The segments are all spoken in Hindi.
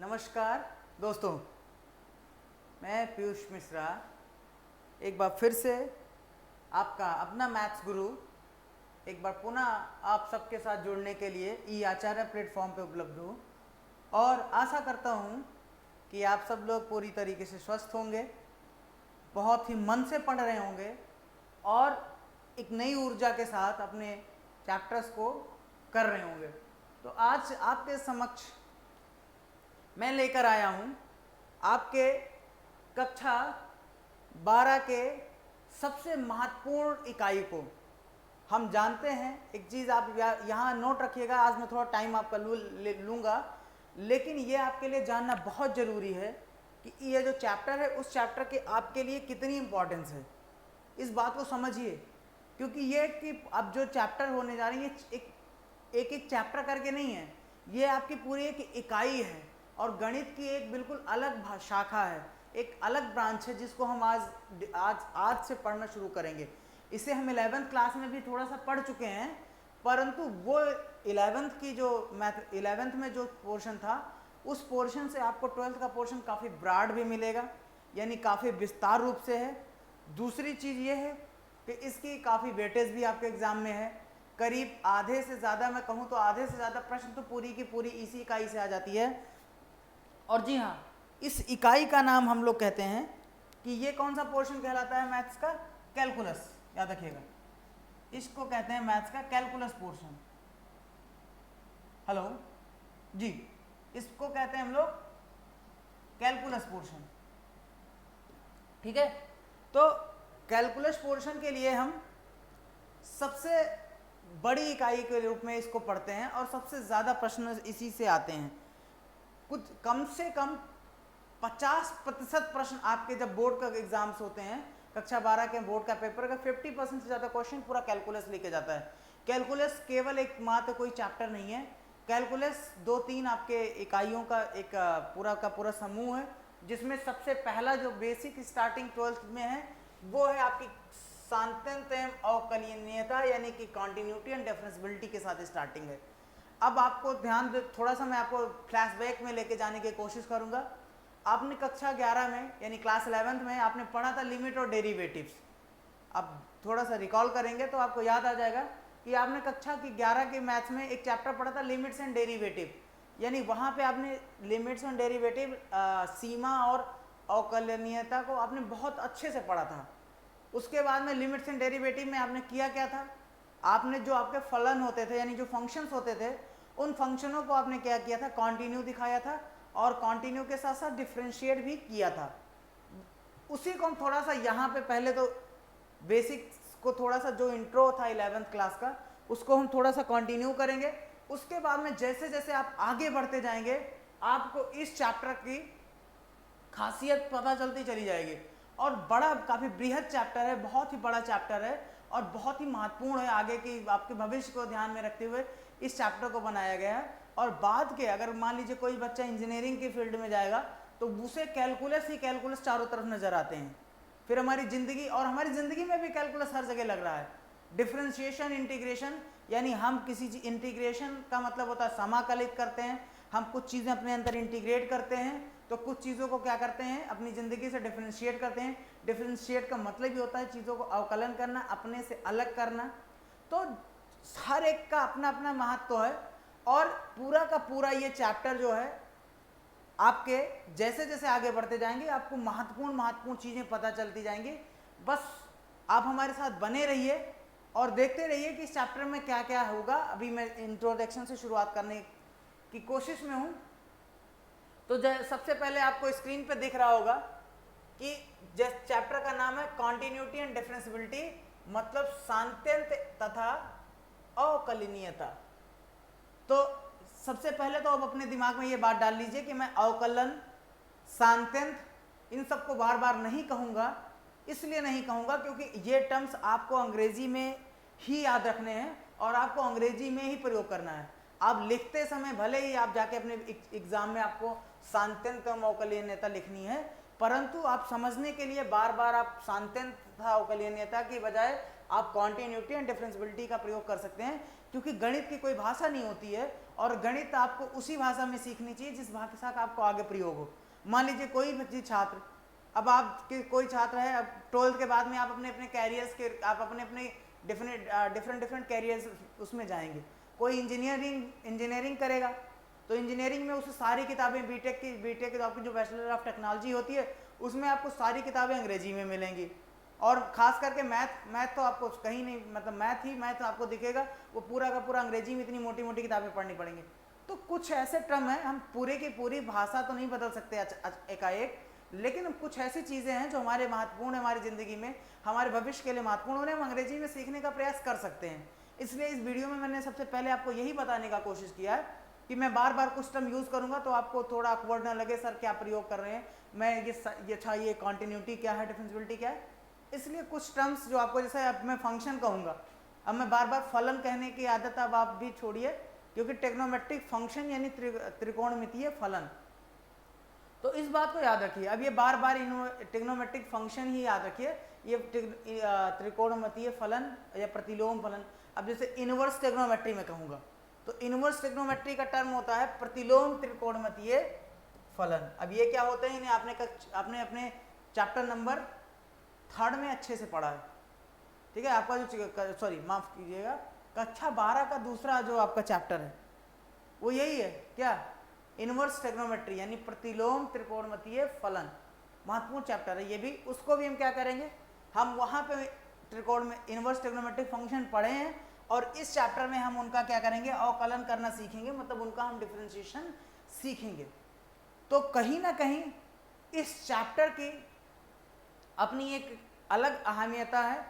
नमस्कार दोस्तों, मैं पीयूष मिश्रा एक बार फिर से आपका अपना मैथ्स गुरु एक बार पुनः आप सबके साथ जुड़ने के लिए ई आचार्य प्लेटफॉर्म पे उपलब्ध हूँ और आशा करता हूँ कि आप सब लोग पूरी तरीके से स्वस्थ होंगे, बहुत ही मन से पढ़ रहे होंगे और एक नई ऊर्जा के साथ अपने चैप्टर्स को कर रहे होंगे। तो आज आपके समक्ष मैं लेकर आया हूँ आपके कक्षा 12 के सबसे महत्वपूर्ण इकाई को। हम जानते हैं एक चीज़, आप यहाँ नोट रखिएगा, आज मैं थोड़ा टाइम आपका लूँगा, लेकिन ये आपके लिए जानना बहुत ज़रूरी है कि ये जो चैप्टर है उस चैप्टर के आपके लिए कितनी इम्पोर्टेंस है। इस बात को समझिए, क्योंकि ये कि अब जो चैप्टर होने जा रही है एक एक चैप्टर करके नहीं है, ये आपकी पूरी एक इकाई है और गणित की एक बिल्कुल अलग शाखा है, एक अलग ब्रांच है जिसको हम आज से पढ़ना शुरू करेंगे। इसे हम 11th क्लास में भी थोड़ा सा पढ़ चुके हैं, परंतु वो 11th की जो 11th में जो पोर्शन था उस पोर्शन से आपको 12th का पोर्शन काफ़ी ब्रॉड भी मिलेगा, यानी काफ़ी विस्तार रूप से है। दूसरी चीज़ ये है कि इसकी काफ़ी वेटेज भी आपके एग्ज़ाम में है, करीब आधे से ज़्यादा, मैं कहूँ तो आधे से ज़्यादा प्रश्न तो पूरी की पूरी इसी इकाई से आ जाती है। और जी हाँ, इस इकाई का नाम हम लोग कहते हैं कि ये कौन सा पोर्शन कहलाता है मैथ्स का? कैलकुलस। याद रखिएगा, इसको कहते हैं मैथ्स का कैलकुलस पोर्शन। हेलो जी, इसको कहते हैं हम लोग कैलकुलस पोर्शन। ठीक है, तो कैलकुलस पोर्शन के लिए हम सबसे बड़ी इकाई के रूप में इसको पढ़ते हैं और सबसे ज़्यादा प्रश्न इसी से आते हैं। कुछ कम से कम 50% प्रश्न आपके जब बोर्ड का एग्जाम्स होते हैं, कक्षा 12 के बोर्ड का पेपर का 50% से ज़्यादा क्वेश्चन पूरा कैलकुलस लेके जाता है। कैलकुलस केवल एक मात्र कोई चैप्टर नहीं है, कैलकुलस 2-3 आपके इकाइयों का एक पूरा समूह है, जिसमें सबसे पहला जो बेसिक स्टार्टिंग 12th में है वो है आपकी सांतत्य एवं अवकलनीयता, यानी कि कॉन्टिन्यूटी एंड डिफरेंशियबिलिटी के साथ स्टार्टिंग है। अब आपको ध्यान दे, थोड़ा सा मैं आपको फ्लैशबैक में लेके जाने की कोशिश करूंगा। आपने कक्षा 11 में यानी क्लास 11th में आपने पढ़ा था लिमिट और डेरिवेटिव्स। अब थोड़ा सा रिकॉल करेंगे तो आपको याद आ जाएगा कि आपने कक्षा की 11 के मैथ्स में एक चैप्टर पढ़ा था लिमिट्स एंड डेरिवेटिव, यानी वहाँ पे आपने लिमिट्स एंड डेरिवेटिव, सीमा और अवकलनीयता को आपने बहुत अच्छे से पढ़ा था। उसके बाद में लिमिट्स एंड डेरिवेटिव में आपने किया क्या था? आपने जो आपके फलन होते थे यानी जो फंक्शंस होते थे, उन फंक्शनों को आपने क्या किया था? कॉन्टिन्यू दिखाया था और कॉन्टिन्यू के साथ साथ डिफ्रेंशिएट भी किया था। उसी को हम थोड़ा सा यहाँ पे पहले तो बेसिक को थोड़ा सा जो इंट्रो था 11th क्लास का उसको हम थोड़ा सा कंटिन्यू करेंगे। उसके बाद में जैसे जैसे आप आगे बढ़ते जाएंगे आपको इस चैप्टर की खासियत पता चलती चली जाएगी। और बड़ा काफ़ी बृहद चैप्टर है, बहुत ही बड़ा चैप्टर है और बहुत ही महत्वपूर्ण है। आगे की आपके भविष्य को ध्यान में रखते हुए इस चैप्टर को बनाया गया है। और बाद के अगर मान लीजिए कोई बच्चा इंजीनियरिंग की फील्ड में जाएगा तो उसे कैलकुलस ही कैलकुलस चारों तरफ नजर आते हैं। फिर हमारी ज़िंदगी में भी कैलकुलस हर जगह लग रहा है। डिफ्रेंशिएशन, इंटीग्रेशन, यानी हम किसी चीज, इंटीग्रेशन का मतलब होता है समाकलित करते हैं, हम कुछ चीज़ें अपने अंदर इंटीग्रेट करते हैं, तो कुछ चीज़ों को क्या करते हैं अपनी ज़िंदगी से डिफ्रेंशिएट करते हैं। डिफ्रेंशिएट का मतलब ही होता है चीज़ों को अवकलन करना, अपने से अलग करना। तो हर एक का अपना अपना महत्व है और पूरा का पूरा ये चैप्टर जो है आपके जैसे जैसे आगे बढ़ते जाएंगे आपको महत्वपूर्ण चीज़ें पता चलती जाएंगी। बस आप हमारे साथ बने रहिए और देखते रहिए कि इस चैप्टर में क्या क्या होगा। अभी मैं इंट्रोडक्शन से शुरुआत करने की कोशिश में हूँ। तो सबसे पहले आपको स्क्रीन पे दिख रहा होगा कि जिस चैप्टर का नाम है कॉन्टिन्यूटी एंड डिफरेंशियबिलिटी, मतलब सांतत्य तथा अवकलनीयता। तो सबसे पहले तो अब अपने दिमाग में ये बात डाल लीजिए कि मैं अवकलन, सांतत्य इन सबको बार बार नहीं कहूँगा। इसलिए नहीं कहूँगा क्योंकि ये टर्म्स आपको अंग्रेजी में ही याद रखने हैं और आपको अंग्रेजी में ही प्रयोग करना है। आप लिखते समय भले ही आप जाके अपने एग्जाम में आपको सांतत्य अवकलनीयता लिखनी है, परंतु आप समझने के लिए बार बार आप सांतत्य तथा अवकलनीयता की बजाय आप कॉन्टिन्यूटी एंड डिफरेंशियबिलिटी का प्रयोग कर सकते हैं, क्योंकि गणित की कोई भाषा नहीं होती है और गणित आपको उसी भाषा में सीखनी चाहिए जिस भाषा का आपको आगे प्रयोग हो। मान लीजिए कोई भी छात्र, अब आपके कोई छात्र है, अब 12th के बाद में आप अपने अपने कैरियर्स के आप अपने अपने डिफरेंट कैरियर्स उसमें जाएंगे। कोई इंजीनियरिंग करेगा तो इंजीनियरिंग में उसे सारी किताबें बीटेक आपकी जो बैचलर ऑफ टेक्नोलॉजी होती है उसमें आपको सारी किताबें अंग्रेजी में मिलेंगी, और खास करके मैथ तो आपको कहीं नहीं, मतलब मैथ आपको दिखेगा वो पूरा का पूरा अंग्रेजी में, इतनी मोटी मोटी किताबें पढ़नी पड़ेंगी। तो कुछ ऐसे टर्म हैं, हम पूरे की पूरी भाषा तो नहीं बदल सकते एकाएक, लेकिन कुछ ऐसी चीज़ें हैं जो हमारे महत्वपूर्ण है हमारी ज़िंदगी में, हमारे भविष्य के लिए महत्वपूर्ण, उन्हें हम अंग्रेजी में सीखने का प्रयास कर सकते हैं। इसलिए इस वीडियो में मैंने सबसे पहले आपको यही बताने का कोशिश किया है कि मैं बार बार कुछ टर्म यूज़ करूंगा तो आपको थोड़ा अकवर्ड ना लगे, सर क्या प्रयोग कर रहे हैं, मैं ये कॉन्टिन्यूटी क्या है, डिफरेंशियबिलिटी क्या है। इसलिए कुछ टर्म्स जो आपको, जैसे अब मैं फंक्शन कहूँगा, अब मैं बार बार फलन कहने की आदत अब आप भी छोड़िए, क्योंकि ट्रिग्नोमेट्रिक फंक्शन यानी त्रिकोणमितीय फलन, तो इस बात को याद रखिए। अब ये बार बार ट्रिग्नोमेट्रिक फंक्शन ही याद रखिए, ये त्रिकोणमितीय फलन या प्रतिलोम फलन। अब जैसे इनवर्स ट्रिग्नोमेट्री में कहूँगा तो इनवर्स ट्रिग्नोमेट्री का टर्म होता है प्रतिलोम त्रिकोणमितीय फलन। अब ये क्या होते हैं, इन्हें आपने अपने चैप्टर नंबर 3 में अच्छे से पढ़ा है, ठीक है। आपका जो माफ कीजिएगा, कक्षा 12 का दूसरा जो आपका चैप्टर है वो यही है, क्या, इनवर्स ट्रिग्नोमेट्री यानी प्रतिलोम त्रिकोणमितीय फलन, महत्वपूर्ण चैप्टर है ये भी। उसको भी हम क्या करेंगे, हम वहाँ पे त्रिकोण में इनवर्स ट्रिग्नोमेट्रिक फंक्शन पढ़े हैं और इस चैप्टर में हम उनका क्या करेंगे, अवकलन करना सीखेंगे, मतलब उनका हम डिफरेंशिएशन सीखेंगे। तो कहीं ना कहीं इस चैप्टर की अपनी एक अलग अहमियत है।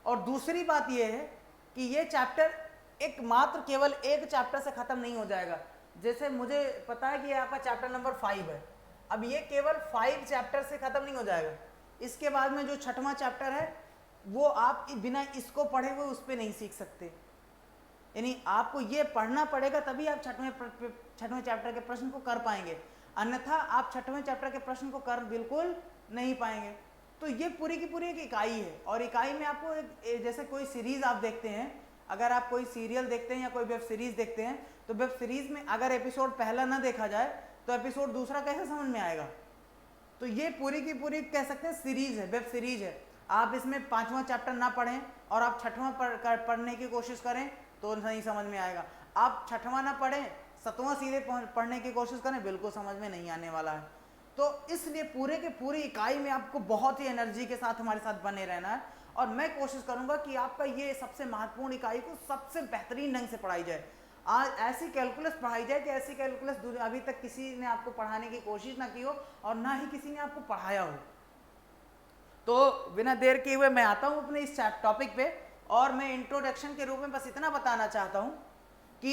और दूसरी बात यह है कि ये चैप्टर एकमात्र केवल एक चैप्टर से ख़त्म नहीं हो जाएगा। जैसे मुझे पता है कि ये आपका चैप्टर नंबर 5 है, अब ये केवल 5 चैप्टर से ख़त्म नहीं हो जाएगा। इसके बाद में जो 6वां चैप्टर है वो आप बिना इसको पढ़े हुए उस पर नहीं सीख सकते, यानी आपको ये पढ़ना पड़ेगा तभी आप 6वें चैप्टर के प्रश्न को कर पाएंगे, अन्यथा आप 6वें चैप्टर के प्रश्न को कर बिल्कुल नहीं पाएंगे। तो ये पूरी की पूरी एक इकाई है, और इकाई में आपको जैसे कोई सीरीज़ आप देखते हैं, अगर आप कोई सीरियल देखते हैं या कोई वेब सीरीज़ देखते हैं तो वेब सीरीज़ में अगर एपिसोड पहला ना देखा जाए तो एपिसोड दूसरा कैसे समझ में आएगा। तो ये पूरी की पूरी कह सकते हैं सीरीज़ है, वेब सीरीज़ है। आप इसमें 5वां चैप्टर ना पढ़ें और आप 6वां पढ़ने की कोशिश करें तो नहीं समझ में आएगा। आप 6वां ना पढ़ें, 7वां सीधे पढ़ने की कोशिश करें, बिल्कुल समझ में नहीं आने वाला है। तो इसलिए पूरे के पूरी इकाई में आपको बहुत ही एनर्जी के साथ हमारे साथ बने रहना है, और मैं कोशिश करूंगा कि आपका ये सबसे महत्वपूर्ण इकाई को सबसे बेहतरीन ढंग से पढ़ाई जाए। आज ऐसी कैलकुलस पढ़ाई जाए कि ऐसी कैलकुलस अभी तक किसी ने आपको पढ़ाने की कोशिश ना की हो और ना ही किसी ने आपको पढ़ाया हो। तो बिना देर किए हुए मैं आता हूँ अपने इस टॉपिक पे, और मैं इंट्रोडक्शन के रूप में बस इतना बताना चाहता हूँ कि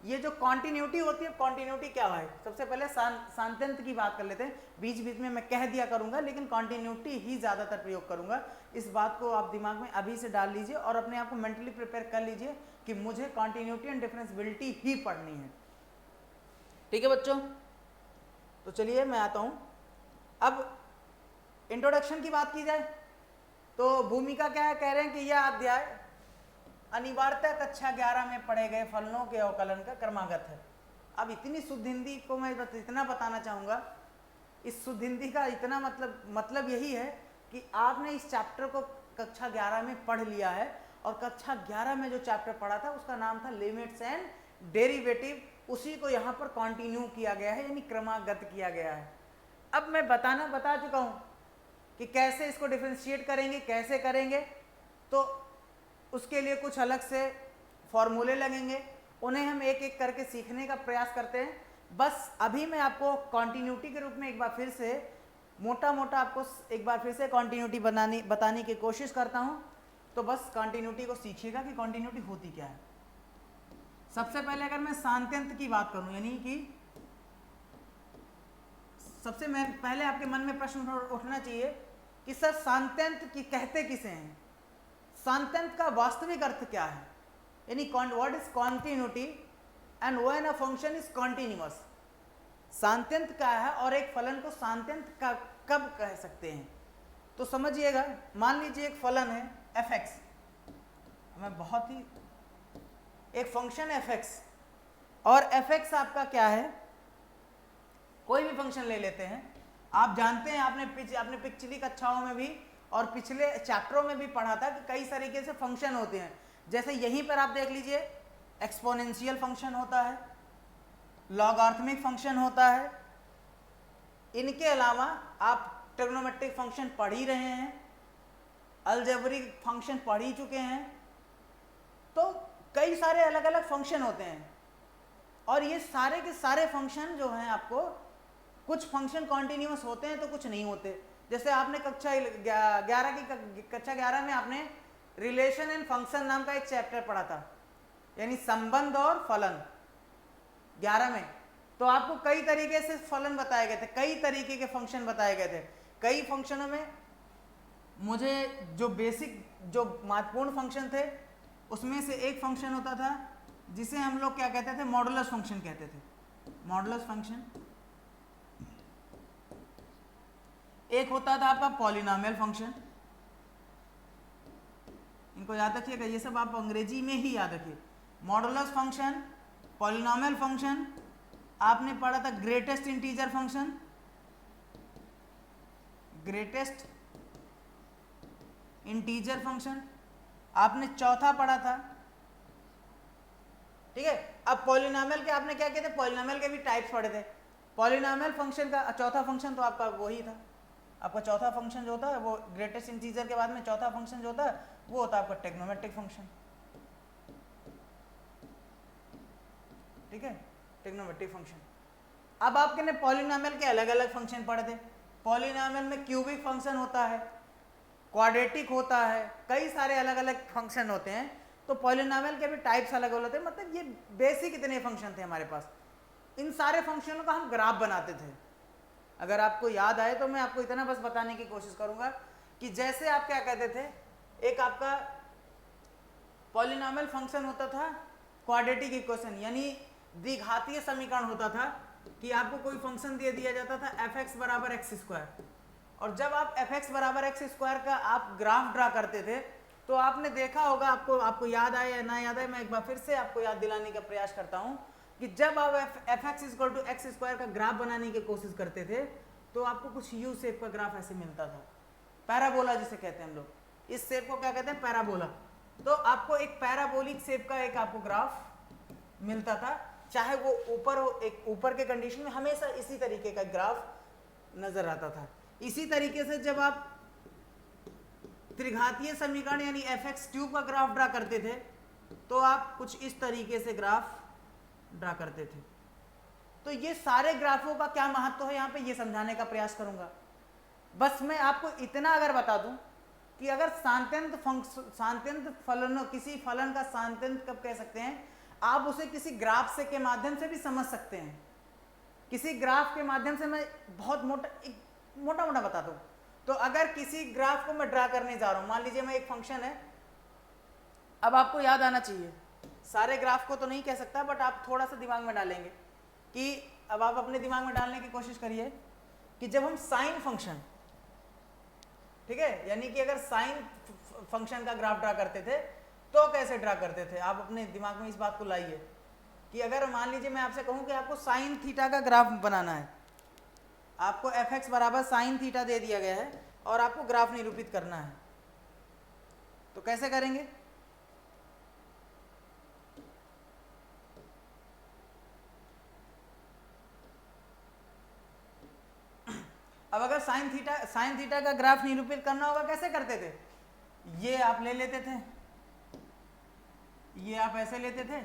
ये जो कॉन्टिन्यूटी होती है, कॉन्टिन्यूटी क्या है। सबसे पहले सांत्यंत की बात कर लेते हैं, बीच बीच में मैं कह दिया करूंगा लेकिन कॉन्टिन्यूटी ही ज़्यादातर प्रयोग करूंगा। इस बात को आप दिमाग में अभी से डाल लीजिए और अपने आप को मेंटली प्रिपेयर कर लीजिए कि मुझे कॉन्टिन्यूटी एंड डिफरेंशियबिलिटी ही पढ़नी है, ठीक है बच्चों। तो चलिए मैं आता हूँ। अब इंट्रोडक्शन की बात की जाए तो भूमिका क्या है, कह रहे हैं कि यह अध्याय अनिवार्यतः कक्षा 11 में पढ़े गए फलनों के अवकलन का क्रमागत है। अब इतनी शुद्ध हिंदी को मैं इतना बताना चाहूँगा, इस शुद्ध हिंदी का इतना मतलब यही है कि आपने इस चैप्टर को कक्षा 11 में पढ़ लिया है, और कक्षा 11 में जो चैप्टर पढ़ा था उसका नाम था लिमिट्स एंड डेरिवेटिव, उसी को यहाँ पर कंटिन्यू किया गया है, यानी क्रमागत किया गया है। अब मैं बता चुका हूँ कि कैसे इसको डिफ्रेंशिएट करेंगे, कैसे करेंगे, तो उसके लिए कुछ अलग से फॉर्मूले लगेंगे, उन्हें हम एक एक करके सीखने का प्रयास करते हैं। बस अभी मैं आपको कॉन्टिन्यूटी के रूप में एक बार फिर से मोटा आपको एक बार फिर से कॉन्टिन्यूटी बताने की कोशिश करता हूं। तो बस कॉन्टिन्यूटी को सीखिएगा कि कॉन्टिन्यूटी होती क्या है। सबसे पहले अगर मैं सांत्यंत की बात करूं, यानी कि सबसे पहले आपके मन में प्रश्न उठना चाहिए कि सर सांत्यंत की कहते किसे हैं, सांत्यंत का वास्तविक अर्थ क्या है, यानी what is continuity and when a function is continuous. सांत्यंत क्या है और एक फलन को सांत्यंत का कब कह सकते हैं। तो समझिएगा, मान लीजिए एक फलन है f(x), मैं बहुत ही एक फंक्शन एफ एक्स, और एफ एक्स आपका क्या है, कोई भी फंक्शन ले लेते हैं। आप जानते हैं, आपने पिछली कक्षाओं में भी और पिछले चैप्टरों में भी पढ़ा था कि कई तरीके से फंक्शन होते हैं। जैसे यहीं पर आप देख लीजिए, एक्सपोनेंशियल फंक्शन होता है, लॉगरिथमिक फंक्शन होता है। इनके अलावा आप ट्रिग्नोमेट्रिक फंक्शन पढ़ ही रहे हैं, अलजेब्रिक फंक्शन पढ़ ही चुके हैं। तो कई सारे अलग अलग फंक्शन होते हैं, और ये सारे के सारे फंक्शन जो हैं, आपको कुछ फंक्शन कॉन्टिन्यूस होते हैं तो कुछ नहीं होते। जैसे आपने कक्षा 11 में आपने रिलेशन एंड फंक्शन नाम का एक चैप्टर पढ़ा था, यानी संबंध और फलन 11 में। तो आपको कई तरीके से फलन बताए गए थे, कई तरीके के फंक्शन बताए गए थे। कई फंक्शनों में मुझे जो बेसिक, जो महत्वपूर्ण फंक्शन थे, उसमें से एक फंक्शन होता था जिसे हम लोग क्या कहते थे, मॉडुलस फंक्शन कहते थे। मॉडुलस फंक्शन एक होता था आपका पॉलिनोमियल फंक्शन। इनको याद रखिएगा, ये सब आप अंग्रेजी में ही याद रखिए। मॉडुलस फंक्शन, पॉलिनोमियल फंक्शन, आपने पढ़ा था greatest integer function, greatest integer function आपने चौथा पढ़ा था, ठीक है। अब पॉलिनोमियल के आपने क्या कहते थे, पॉलिनोमियल के भी टाइप्स पढ़े थे। पॉलिनोमियल फंक्शन का चौथा फंक्शन तो आपका वही था, आपका चौथा फंक्शन जो होता है वो ग्रेटेस्ट इंटीजर के बाद में चौथा फंक्शन जो होता है वो होता है आपका ट्रिग्नोमेट्रिक फंक्शन, ठीक है, ट्रिग्नोमेट्रिक फंक्शन। अब आपके पॉलिनोमियल के अलग अलग फंक्शन पढ़े थे। पॉलिनोमियल में क्यूबिक फंक्शन होता है, क्वाड्रेटिक होता है, कई सारे अलग अलग फंक्शन होते हैं। तो पॉलिनोमियल के भी टाइप्स अलग अलग होते हैं। मतलब ये बेसिक इतने फंक्शन थे हमारे पास। इन सारे फंक्शनों का हम ग्राफ बनाते थे। अगर आपको याद आए तो मैं आपको इतना बस बताने की कोशिश करूंगा कि जैसे आप क्या कहते थे, एक आपका पॉलिनोमियल फंक्शन होता था क्वाड्रेटिक इक्वेशन, यानी द्विघातीय समीकरण होता था कि आपको कोई फंक्शन दे दिया जाता था f(x) बराबर एक्स स्क्वायर, और जब आप f(x) बराबर एक्स स्क्वायर का आप ग्राफ ड्रा करते थे तो आपने देखा होगा, आपको याद आए या ना याद आए, मैं एक बार फिर से आपको याद दिलाने का प्रयास करता हूं कि जब आप f(x) = एक्स स्क्वायर का ग्राफ बनाने की कोशिश करते थे तो आपको कुछ यू शेप का ग्राफ ऐसे मिलता था, पैराबोला जिसे कहते हैं हम लोग। इस शेप को क्या कहते हैं, पैराबोला। तो आपको एक पैराबोलिक शेप का एक आपको ग्राफ मिलता था, चाहे वो ऊपर हो, एक ऊपर के कंडीशन में हमेशा इसी तरीके का ग्राफ नजर आता था। इसी तरीके से जब आप त्रिघातीय समीकरण यानी f(x³ का ग्राफ ड्रा करते थे तो आप कुछ इस तरीके से ग्राफ ड्रा करते थे। तो ये सारे ग्राफों का क्या महत्व है यहाँ पे, ये समझाने का प्रयास करूंगा। बस मैं आपको इतना अगर बता दूं कि अगर सांत्यंत फलनों, किसी फलन का सांत्यंत कब कह सकते हैं, आप उसे किसी ग्राफ से के माध्यम से भी समझ सकते हैं। किसी ग्राफ के माध्यम से मैं बहुत मोटा बता दूं तो अगर किसी ग्राफ को मैं ड्रा करने जा रहा हूं, मान लीजिए मैं एक फंक्शन है, अब आपको याद आना चाहिए, सारे ग्राफ को तो नहीं कह सकता बट आप थोड़ा सा दिमाग में डालेंगे कि अब आप अपने दिमाग में डालने की कोशिश करिए कि जब हम साइन फंक्शन, ठीक है, यानी कि अगर साइन फंक्शन का ग्राफ ड्रा करते थे तो कैसे ड्रा करते थे, आप अपने दिमाग में इस बात को लाइए कि अगर मान लीजिए मैं आपसे कहूं कि आपको साइन थीटा का ग्राफ बनाना है, आपको f(x) बराबर साइन थीटा दे दिया गया है और आपको ग्राफ निरूपित करना है, तो कैसे करेंगे। अब अगर साइन थीटा का ग्राफ निरूपित करना होगा, कैसे करते थे, ये आप ले लेते थे, ये आप ऐसे लेते थे,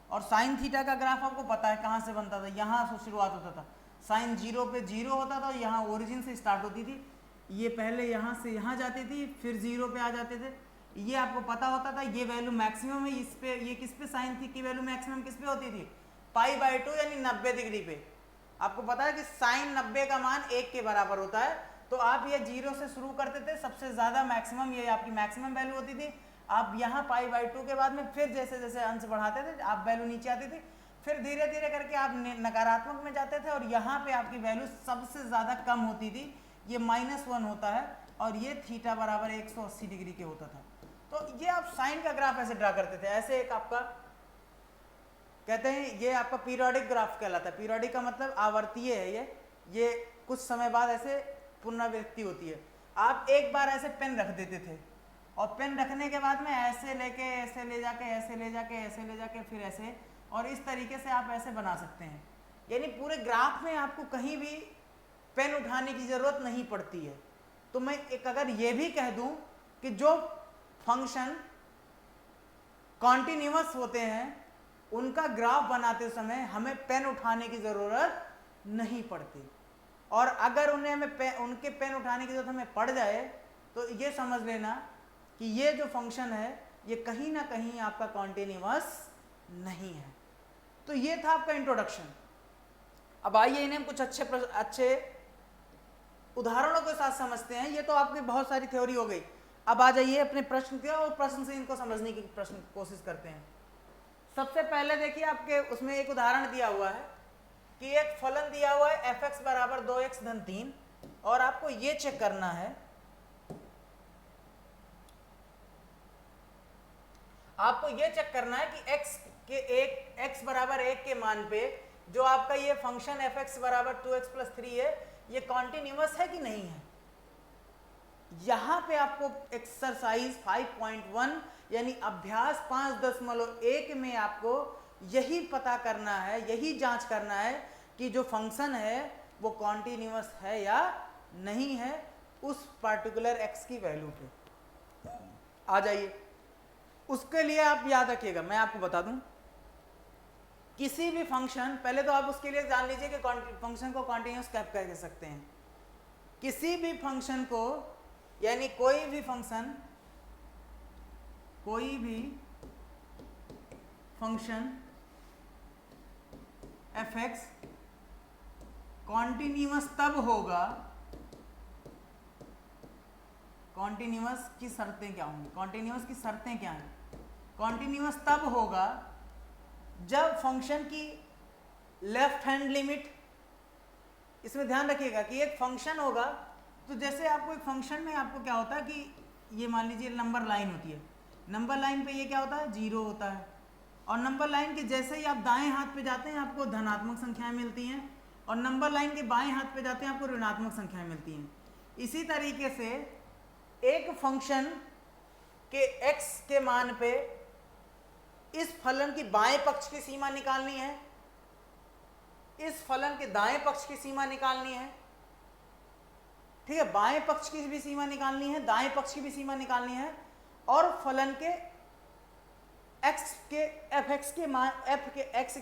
और साइन थीटा का ग्राफ आपको पता है कहाँ से बनता था, यहाँ से शुरुआत होता था, साइन 0 पे 0 होता था, यहाँ ओरिजिन से स्टार्ट होती थी, ये पहले यहाँ से यहाँ जाती थी, फिर 0 पे आ जाते थे, ये आपको पता होता था, ये वैल्यू मैक्सिमम है, इस पे ये किस पे साइन थी की वैल्यू मैक्सिमम किस पे होती थी, π/2 यानी 90 डिग्री पे। आपको पता है कि साइन 90 का मान 1 के बराबर होता है, तो आप ये 0 से शुरू करते थे, सबसे ज्यादा मैक्सिमम ये आपकी मैक्सिमम वैल्यू होती थी। आप यहाँ π/2 के बाद में फिर जैसे जैसे अंश बढ़ाते थे आप वैल्यू नीचे आती थी, फिर धीरे धीरे करके आप नकारात्मक में जाते थे और यहाँ पे आपकी वैल्यू सबसे ज़्यादा कम होती थी, ये -1 होता है और ये थीटा बराबर 180 डिग्री के होता था। तो ये आप साइन का ग्राफ ऐसे ड्रा करते थे, ऐसे एक आपका कहते हैं ये आपका पीरियोडिक ग्राफ कहलाता है। पीरियोडिक का मतलब आवर्तीय है, ये कुछ समय बाद ऐसे पुनरावृत्ति होती है। आप एक बार ऐसे पेन रख देते थे और पेन रखने के बाद में ऐसे लेके ऐसे ले जाके ऐसे ले जाके ऐसे ले जाके फिर ऐसे, और इस तरीके से आप ऐसे बना सकते हैं। यानी पूरे ग्राफ में आपको कहीं भी पेन उठाने की ज़रूरत नहीं पड़ती है। तो मैं एक अगर ये भी कह दूं कि जो फंक्शन कॉन्टिन्यूअस होते हैं उनका ग्राफ बनाते समय हमें पेन उठाने की ज़रूरत नहीं पड़ती, और अगर उनके पेन उठाने की ज़रूरत हमें पड़ जाए तो ये समझ लेना कि ये जो फंक्शन है ये कहीं ना कहीं आपका कॉन्टिन्यूअस नहीं है। तो ये था आपका इंट्रोडक्शन। अब आइए इन्हें हम कुछ अच्छे उदाहरणों के साथ समझते हैं। ये तो आपकी बहुत सारी थ्योरी हो गई। अब आ जाइए अपने प्रश्न के, और प्रश्न से इनको समझने की कोशिश करते हैं। सबसे पहले देखिए आपके उसमें एक उदाहरण दिया हुआ है कि एक फलन दिया हुआ है f(x) बराबर 2x धन 3, और आपको ये चेक करना है, आपको ये चेक करना है कि x बराबर 1 के मान पे जो आपका ये फंक्शन f(x) बराबर 2x + 3 है ये कॉन्टिन्यूअस है कि नहीं है। यहां पे आपको एक्सरसाइज 5.1 यानी अभ्यास 5.1 में आपको यही पता करना है, यही जांच करना है कि जो फंक्शन है वो कॉन्टिन्यूअस है या नहीं है उस पर्टिकुलर x की वैल्यू पे। आ जाइए, उसके लिए आप याद रखिएगा, मैं आपको बता दूं, किसी भी फंक्शन, पहले तो आप उसके लिए जान लीजिए कि फंक्शन को कॉन्टिन्यूअस कैसे कह सकते हैं। किसी भी फंक्शन को, यानी कोई भी फंक्शन f(x) कॉन्टिन्यूअस तब होगा, कॉन्टिन्यूअस की शर्तें क्या होंगी, कॉन्टिन्यूअस की शर्तें क्या हैं, कॉन्टिन्यूअस तब होगा जब फंक्शन की लेफ्ट हैंड लिमिट, इसमें ध्यान रखिएगा कि एक फंक्शन होगा तो जैसे आपको एक फंक्शन में आपको क्या होता है कि ये मान लीजिए नंबर लाइन होती है, नंबर लाइन पे ये क्या होता है 0 होता है, और नंबर लाइन के जैसे ही आप दाएं हाथ पे जाते हैं आपको धनात्मक संख्याएं मिलती हैं, और नंबर लाइन के बाएं हाथ पे जाते हैं आपको ऋणात्मक संख्याएं मिलती हैं। इसी तरीके से एक फंक्शन के x के मान पे इस फलन की बाएं पक्ष की सीमा निकालनी है, इस फलन के दाएं पक्ष की सीमा निकालनी है, ठीक है, बाएं पक्ष की भी सीमा निकालनी है, दाएं पक्ष की भी सीमा निकालनी है, और फलन के x के f(x) के मान, f के x =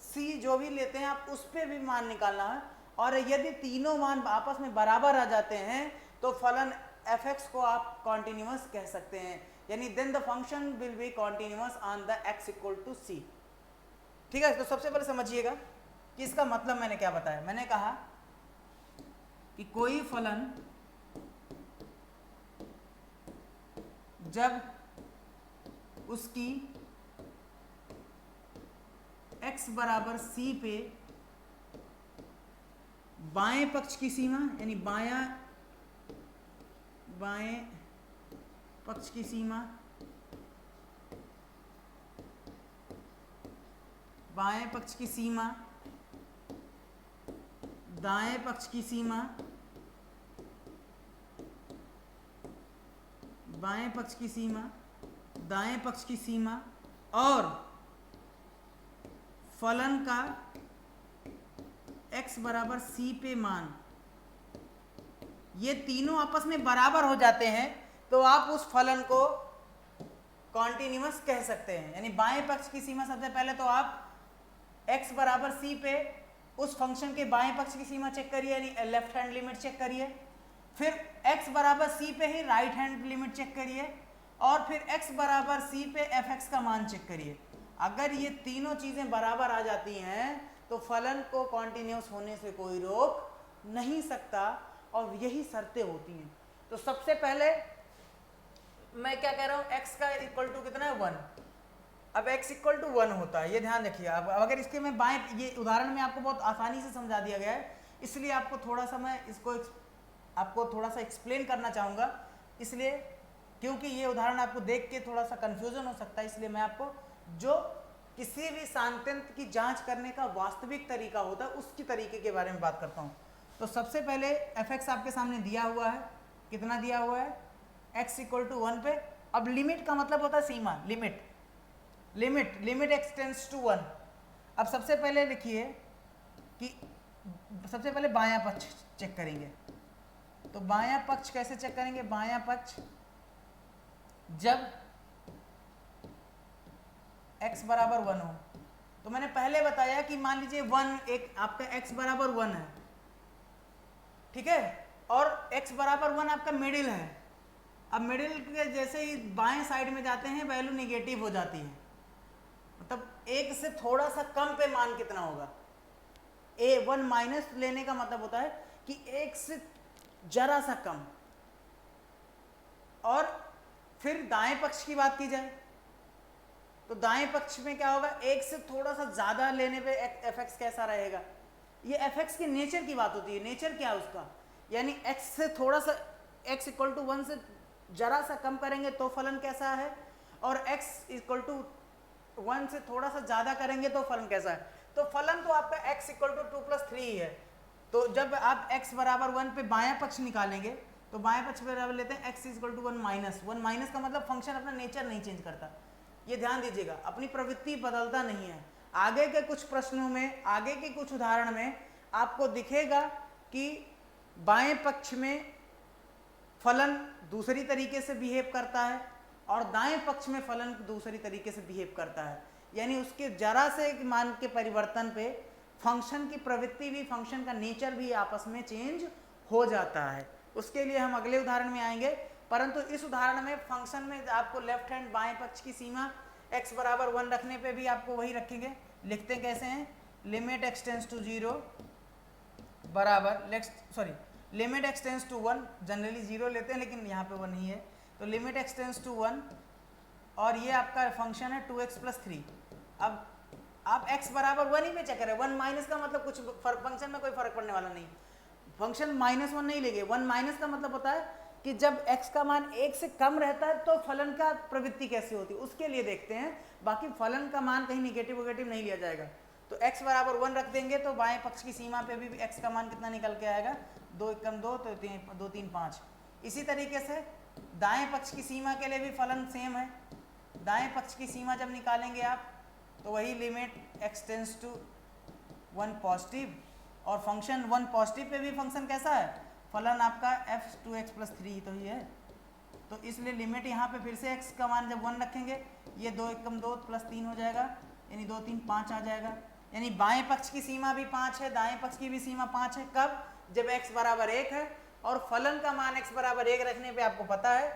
c जो भी लेते हैं आप उस पे भी मान निकालना है, और यदि तीनों मान आपस में बराबर आ जाते हैं तो फलन f(x) को आप कॉन्टिन्यूअस कह सकते हैं, यानी then the function will be continuous on the x = c। ठीक है, तो सबसे पहले समझिएगा कि इसका मतलब मैंने क्या बताया। मैंने कहा कि कोई फलन जब उसकी x बराबर c पे बाएं पक्ष की सीमा, यानी बाएं पक्ष की सीमा, बाएं पक्ष की सीमा, दाएं पक्ष की सीमा, बाएं पक्ष की सीमा, दाएं पक्ष की सीमा, और फलन का x बराबर c पे मान, ये तीनों आपस में बराबर हो जाते हैं तो आप उस फलन को कॉन्टिन्यूअस कह सकते हैं। यानी बाएं पक्ष की सीमा, सबसे पहले तो आप x बराबर c पे उस फंक्शन के बाएं पक्ष की सीमा चेक करिए, यानी लेफ्ट हैंड लिमिट चेक करिए, फिर x बराबर c पे ही राइट हैंड लिमिट चेक करिए, और फिर x बराबर c पे f(x) का मान चेक करिए। अगर ये तीनों चीज़ें बराबर आ जाती हैं तो फलन को कॉन्टिन्यूअस होने से कोई रोक नहीं सकता, और यही शर्तें होती हैं। तो सबसे पहले मैं क्या कह रहा हूँ, x का इक्वल टू कितना है 1। अब x इक्वल टू 1 होता है, ये ध्यान रखिए। अब अगर इसके में बाएं, ये उदाहरण में आपको बहुत आसानी से समझा दिया गया है, इसलिए आपको थोड़ा सा मैं इसको आपको थोड़ा सा एक्सप्लेन करना चाहूँगा, इसलिए क्योंकि ये उदाहरण आपको देख के थोड़ा सा कंफ्यूजन हो सकता है, इसलिए मैं आपको जो किसी भी सांतंत्र की जांच करने का वास्तविक तरीका होता है उसकी तरीके के बारे में बात करता हूँ। तो सबसे पहले f(x) आपके सामने दिया हुआ है, कितना दिया हुआ है, x = 1 पे। अब लिमिट का मतलब होता है सीमा, लिमिट x टेंड्स टू 1। अब सबसे पहले लिखिए कि सबसे पहले बायां पक्ष चेक करेंगे। तो बायां पक्ष कैसे चेक करेंगे, बायां पक्ष जब x बराबर 1 हो। तो मैंने पहले बताया कि मान लीजिए 1 एक आपका x बराबर 1 है, ठीक है, और x बराबर 1 आपका मिडिल है। अब मिडिल के जैसे ही बाएं साइड में जाते हैं वैल्यू नेगेटिव हो जाती है, मतलब एक से थोड़ा सा कम पे मान कितना होगा, a1 माइनस लेने का मतलब होता है कि एक से जरा सा कम। और फिर दाएं पक्ष की बात की जाए तो दाएं पक्ष में क्या होगा, एक से थोड़ा सा ज्यादा लेने पे f(x) कैसा रहेगा। ये f(x) के नेचर की बात होती है, नेचर क्या है उसका, यानी x से थोड़ा सा x = 1 से जरा सा कम करेंगे तो फलन कैसा है, और x = 1 से थोड़ा सा ज्यादा करेंगे तो फलन कैसा है। तो फलन तो आपका x = 2 + 3 ही है। तो जब आप x बराबर 1 पे बायां पक्ष निकालेंगे तो बाएं पक्ष बराबर लेते हैं x = 1 माइनस 1। माइनस का मतलब फंक्शन अपना नेचर नहीं चेंज करता, ये ध्यान दीजिएगा, अपनी प्रवृत्ति बदलता नहीं है। आगे के कुछ प्रश्नों में, आगे के कुछ उदाहरण में आपको दिखेगा कि बाएं पक्ष में फलन दूसरी तरीके से बिहेव करता है और दाएं पक्ष में फलन दूसरी तरीके से बिहेव करता है, यानी उसके जरा से मान के परिवर्तन पे फंक्शन की प्रवृत्ति भी, फंक्शन का नेचर भी आपस में चेंज हो जाता है। उसके लिए हम अगले उदाहरण में आएंगे, परंतु इस उदाहरण में फंक्शन में आपको लेफ्ट हैंड बाएं पक्ष की सीमा x बराबर 1 रखने पे भी आपको वही रखेंगे। लिखते कैसे हैं, लिमिट x टेंड्स टू 0 बराबर limit x tends to 1, generally 0 लेते हैं लेकिन यहाँ पे 1 नहीं है, तो लिमिट x टेंड्स टू 1 और ये आपका फंक्शन है 2x + 3। अब आप x बराबर 1 ही में चेक करें, 1 माइनस का मतलब कुछ फंक्शन में कोई फर्क पड़ने वाला नहीं, फंक्शन -1 नहीं लेंगे। 1 माइनस का मतलब होता है कि जब x का मान 1 से कम रहता है तो फलन का प्रवृत्ति कैसी होती है उसके लिए देखते हैं, बाकी फलन का मान कहीं निगेटिव नहीं लिया जाएगा। तो x बराबर 1 रख देंगे तो बाएं पक्ष की सीमा पे भी x का मान कितना निकल के आएगा, 2 × 2 तो 2 3 5। इसी तरीके से दाएं पक्ष की सीमा के लिए भी फलन सेम है। दाएं पक्ष की सीमा जब निकालेंगे आप तो वही limit x tends to 1 positive, और फंक्शन 1 पॉजिटिव पे भी फंक्शन कैसा है, फलन आपका f 2x + 3 तो ही है। तो इसलिए लिमिट यहाँ पे फिर से x का मान जब 1 रखेंगे ये 2 × 2 + 3 हो जाएगा, यानी 2 3 5 आ जाएगा। यानी बाएं पक्ष की सीमा भी 5 है, दाएं पक्ष की भी सीमा 5 है। कब, जब x बराबर 1 है और फलन का मान x बराबर 1 रखने पे आपको पता है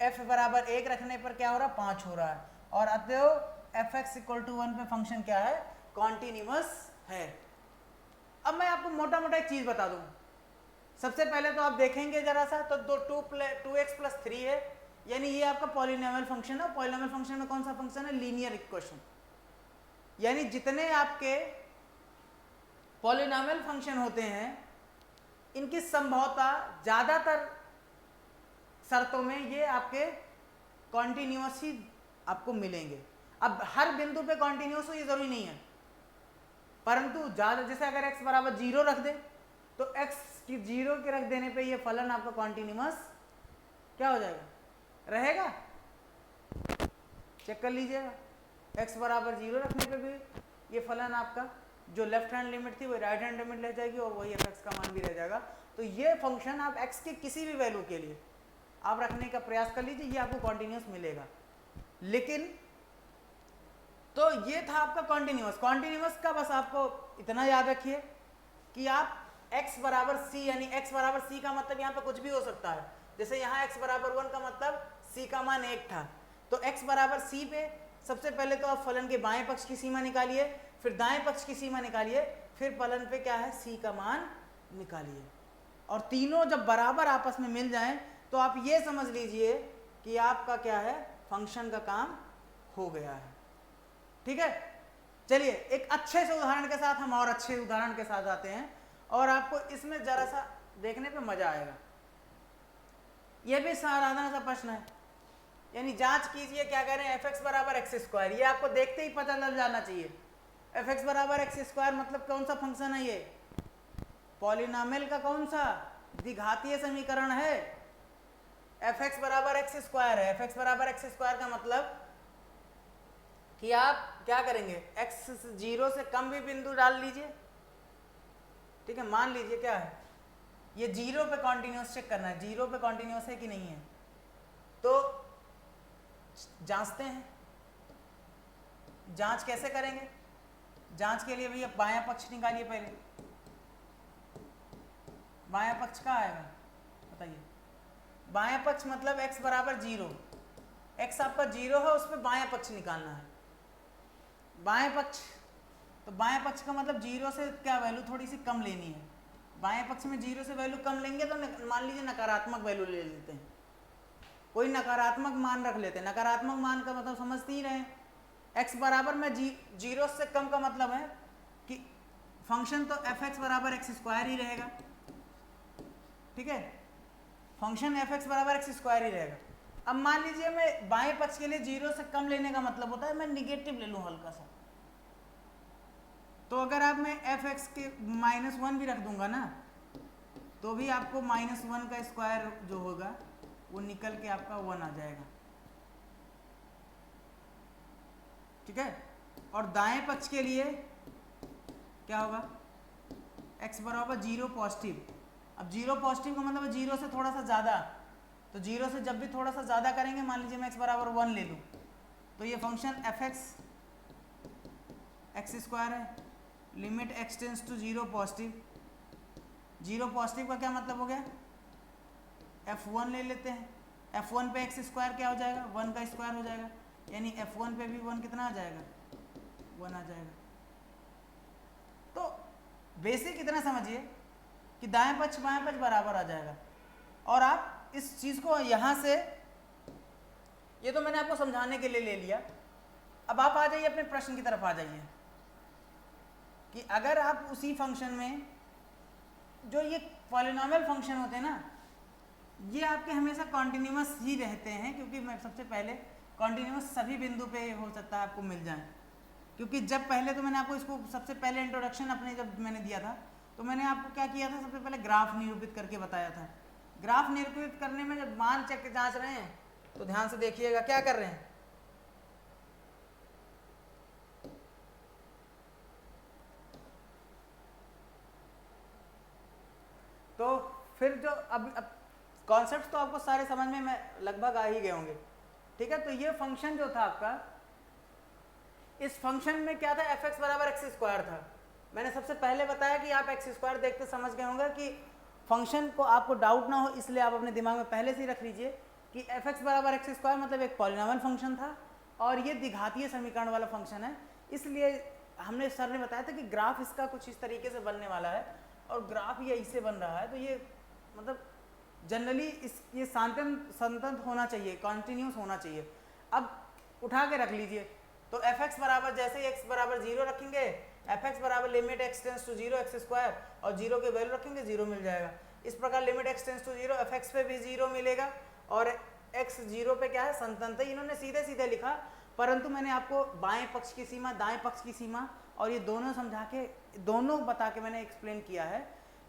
f बराबर 1 रखने पर क्या हो रहा है, 5 हो रहा है, और अतएव f(x) = 1 पे फंक्शन क्या है, कॉन्टिन्यूअस है। अब मैं आपको मोटा मोटा एक चीज बता दूं, सबसे पहले तो आप देखेंगे जरा सा तो 2x + 3 है, यानी ये आपका पॉलिनोमियल फंक्शन है। पॉलिनोमियल फंक्शन में कौन सा फंक्शन है, लीनियर इक्वेशन, यानी जितने आपके पॉलिनोमियल फंक्शन होते हैं इनकी संभवता ज्यादातर शर्तों में ये आपके कॉन्टिन्यूअस ही आपको मिलेंगे। अब हर बिंदु पे कॉन्टिन्यूअस हो ये जरूरी नहीं है, परंतु ज्यादा, जैसे अगर x बराबर 0 रख दे तो x की 0 के रख देने पे ये फलन आपका कॉन्टिन्यूअस क्या हो जाएगा, रहेगा। चेक कर लीजिएगा, x बराबर 0 रखने पे भी ये फलन आपका जो लेफ्ट हैंड लिमिट थी वो राइट हैंड लिमिट ले जाएगी और वही f(x) का मान भी रह जाएगा। तो ये फंक्शन आप x के किसी भी वैल्यू के लिए आप रखने का प्रयास कर लीजिए, ये आपको कॉन्टिन्यूअस मिलेगा। लेकिन तो ये था आपका कॉन्टिन्यूअस का, बस आपको इतना याद रखिए कि आप x बराबर c, यानी x बराबर c का मतलब यहाँ पे कुछ भी हो सकता है। जैसे यहाँ x बराबर 1 का मतलब c का मान 1 था, तो x बराबर c पे सबसे पहले तो आप फलन के बाएं पक्ष की सीमा निकालिए, फिर दाएं पक्ष की सीमा निकालिए, फिर फलन पे क्या है, c का मान निकालिए, और तीनों जब बराबर आपस में मिल जाएं तो आप ये समझ लीजिए कि आपका क्या है, फंक्शन का काम हो गया है। ठीक है, चलिए एक अच्छे से उदाहरण के साथ हम और अच्छे उदाहरण के साथ आते हैं और आपको इसमें जरा सा देखने पे मजा आएगा। ये भी साधारण सा प्रश्न है, यानी जांच कीजिए क्या कह रहे हैं, एफ एक्स बराबर एक्स स्क्वायर, ये आपको देखते ही पता लग जाना चाहिए। एफ एक्स बराबर एक्स स्क्वायर मतलब कौन सा फंक्शन है ये, पॉलिनोमियल का कौन सा, द्विघातीय समीकरण है। एफ एक्स बराबर एक्स स्क्वायर है, एफ एक्स बराबर एक्स स्क्वायर का मतलब कि आप क्या करेंगे, एक्स 0 से कम भी बिंदु डाल लीजिए, ठीक है। मान लीजिए क्या है, ये 0 पे कॉन्टिन्यूस चेक करना है, 0 पे कॉन्टिन्यूस है कि नहीं है, तो जांचते हैं। जांच कैसे करेंगे, जांच के लिए भैया बायां पक्ष निकालिए पहले। बायां पक्ष कहाँ आएगा बताइए, बायां पक्ष मतलब x बराबर 0, x आपका 0 है, उस पर बायां पक्ष निकालना है। बाएं पक्ष, तो बाएं पक्ष का मतलब 0 से क्या वैल्यू थोड़ी सी कम लेनी है। बाएं पक्ष में 0 से वैल्यू कम लेंगे तो मान लीजिए नकारात्मक वैल्यू ले लेते हैं, कोई नकारात्मक मान रख लेते हैं। नकारात्मक मान का मतलब समझते ही रहे, x बराबर में 0 से कम का मतलब है कि फंक्शन तो एफ एक्स बराबर एक्स स्क्वायर ही रहेगा, ठीक है, फंक्शन एफ एक्स बराबर एक्स स्क्वायर ही रहेगा। अब मान लीजिए मैं बाएं पक्ष के लिए 0 से कम लेने का मतलब होता है मैं निगेटिव ले लूं हल्का सा, तो अगर आप मैं एफ एक्स के -1 भी रख दूंगा ना, तो भी आपको -1 का स्क्वायर जो होगा वो निकल के आपका 1 आ जाएगा, ठीक है। और दाएं पक्ष के लिए क्या होगा, x बराबर 0 पॉजिटिव। अब 0 पॉजिटिव का मतलब 0 से थोड़ा सा ज़्यादा, तो 0 से जब भी थोड़ा सा ज़्यादा करेंगे, मान लीजिए मैं x बराबर 1 ले लूँ, तो ये फंक्शन एफ एक्स स्क्वायर है, limit x tends to 0 positive. 0 positive का क्या मतलब हो गया, f1 ले लेते हैं, f1 पे x स्क्वायर क्या हो जाएगा, 1 का स्क्वायर हो जाएगा, यानी f1 पे भी 1 कितना आ जाएगा, 1 आ जाएगा। तो बेसिक इतना समझिए कि दाएं पक्ष बाएं पक्ष बराबर आ जाएगा। और आप इस चीज़ को यहाँ से, ये तो मैंने आपको समझाने के लिए ले लिया, अब आप आ जाइए अपने प्रश्न की तरफ आ जाइए कि अगर आप उसी फंक्शन में जो ये पॉलिनोमियल फंक्शन होते हैं ना, ये आपके हमेशा कॉन्टिन्यूस ही रहते हैं, क्योंकि मैं सबसे पहले कॉन्टिन्यूस सभी बिंदु पे हो सकता है आपको मिल जाए, क्योंकि जब पहले तो मैंने आपको इसको सबसे पहले इंट्रोडक्शन अपने जब मैंने दिया था, तो मैंने आपको क्या किया था, सबसे पहले ग्राफ निरूपित करके बताया था। ग्राफ निरूपित करने में जब मान चेक जांच रहे हैं तो ध्यान से देखिएगा क्या कर रहे हैं, तो फिर जो अब कॉन्सेप्ट तो आपको सारे समझ में मैं लगभग आ ही गए होंगे, ठीक है। तो ये फंक्शन जो था आपका, इस फंक्शन में क्या था, एफ एक्स बराबर एक्स स्क्वायर था। मैंने सबसे पहले बताया कि आप एक्स स्क्वायर देखते समझ गए होंगे कि फंक्शन को आपको डाउट ना हो, इसलिए आप अपने दिमाग में पहले से ही रख लीजिए कि एफ एक्स बराबर एक्स स्क्वायर मतलब एक पॉलिनोमियल फंक्शन था और ये द्विघातीय समीकरण वाला फंक्शन है। इसलिए हमने सर ने बताया था कि ग्राफ इसका कुछ इस तरीके से बनने वाला है, और ग्राफ ये इससे बन रहा है, तो ये मतलब जनरली ये संतत होना चाहिए, कॉन्टिन्यूस होना चाहिए। अब उठा के रख लीजिए, तो एफ एक्स बराबर जैसे ही एक्स बराबर 0 रखेंगे, एफ एक्स बराबर limit x tends to 0 x square, और 0 के वैल्यू रखेंगे 0 मिल जाएगा। इस प्रकार limit x tends to 0, f x पे भी 0 मिलेगा, और एक्स 0 पे क्या है, संतत है। इन्होंने सीधे सीधे लिखा, परंतु मैंने आपको बाएं पक्ष की सीमा, दाएं पक्ष की सीमा और ये दोनों समझा के, दोनों बता के मैंने एक्सप्लेन किया है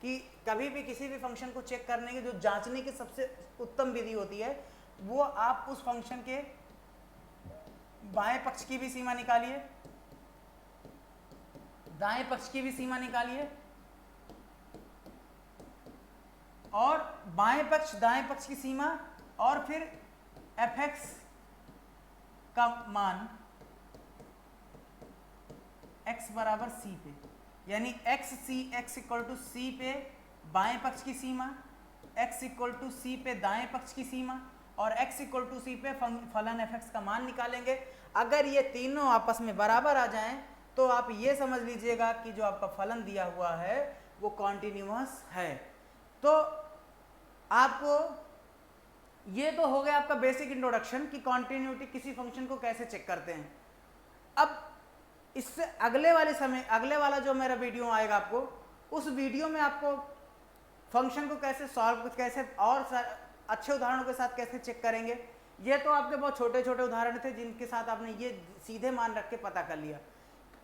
कि कभी भी किसी भी फंक्शन को चेक करने की जो जांचने की सबसे उत्तम विधि होती है, वो आप उस फंक्शन के बाएं पक्ष की भी सीमा निकालिए, दाएं पक्ष की भी सीमा निकालिए, और बाएं पक्ष दाएं पक्ष की सीमा, और फिर एफ एक्स का मान x बराबर c पे, यानी x इक्वल टू सी पे बाएं पक्ष की सीमा, x इक्वल टू सी पे दाएं पक्ष की सीमा, और x इक्वल टू सी पे फलन एफ एक्स का मान निकालेंगे। अगर ये तीनों आपस में बराबर आ जाएं तो आप ये समझ लीजिएगा कि जो आपका फलन दिया हुआ है वो कॉन्टिन्यूअस है। तो आपको ये तो हो गया आपका बेसिक इंट्रोडक्शन कि कॉन्टिन्यूटी किसी फंक्शन को कैसे चेक करते हैं। अब इससे अगले वाला जो मेरा वीडियो आएगा आपको, उस वीडियो में आपको फंक्शन को कैसे सॉल्व, कैसे और अच्छे उदाहरणों के साथ कैसे चेक करेंगे। ये तो आपके बहुत छोटे छोटे उदाहरण थे जिनके साथ आपने ये सीधे मान रख के पता कर लिया।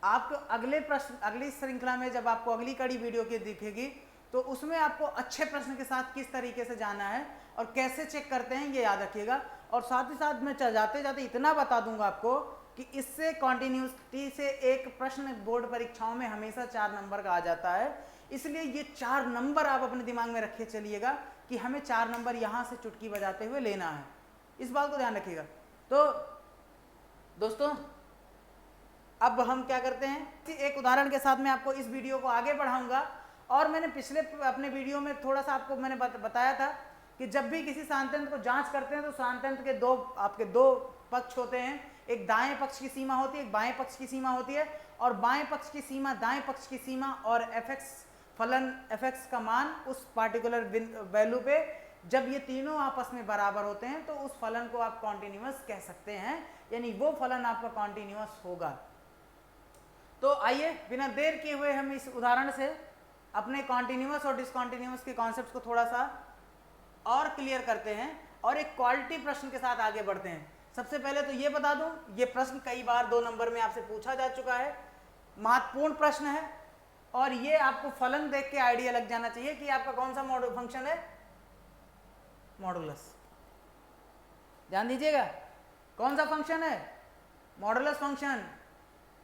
आपको अगले प्रश्न, अगली श्रृंखला में जब आपको अगली कड़ी वीडियो की दिखेगी तो उसमें आपको अच्छे प्रश्न के साथ किस तरीके से जाना है और कैसे चेक करते हैं ये याद रखिएगा। और साथ ही साथ मैं जाते जाते इतना बता दूंगा आपको कि इससे कॉन्टिन्यूटी से एक प्रश्न बोर्ड परीक्षाओं में हमेशा 4 नंबर का आ जाता है। इसलिए ये 4 नंबर आप अपने दिमाग में रखे चलिएगा कि हमें 4 नंबर यहाँ से चुटकी बजाते हुए लेना है, इस बात को ध्यान रखिएगा। तो दोस्तों अब हम क्या करते हैं, एक उदाहरण के साथ मैं आपको इस वीडियो को आगे बढ़ाऊंगा। और मैंने पिछले अपने वीडियो में थोड़ा सा आपको मैंने बताया था कि जब भी किसी शांतंत्र को जांच करते हैं तो शांतंत्र के आपके दो पक्ष होते हैं, एक दाएं पक्ष की सीमा होती है, एक बाएं पक्ष की सीमा होती है। और बाएं पक्ष की सीमा, दाएं पक्ष की सीमा और एफएक्स फलन, एफएक्स का मान उस पार्टिकुलर वैल्यू पे जब ये तीनों आपस में बराबर होते हैं तो उस फलन को आप कॉन्टिन्यूअस कह सकते हैं, यानी वो फलन आपका कॉन्टिन्यूअस होगा। तो आइए बिना देर किए हुए हम इस उदाहरण से अपने कॉन्टिन्यूअस और डिसकॉन्टिन्यूअस के कॉन्सेप्ट को थोड़ा सा और क्लियर करते हैं और एक क्वालिटी प्रश्न के साथ आगे बढ़ते हैं। सबसे पहले तो ये बता दूं, ये प्रश्न कई बार 2 नंबर में आपसे पूछा जा चुका है, महत्वपूर्ण प्रश्न है और ये आपको फलन देख के आइडिया लग जाना चाहिए कि आपका कौन सा मॉडल फंक्शन है, मॉडुलस। ध्यान दीजिएगा, कौन सा फंक्शन है, मॉडुलस फंक्शन।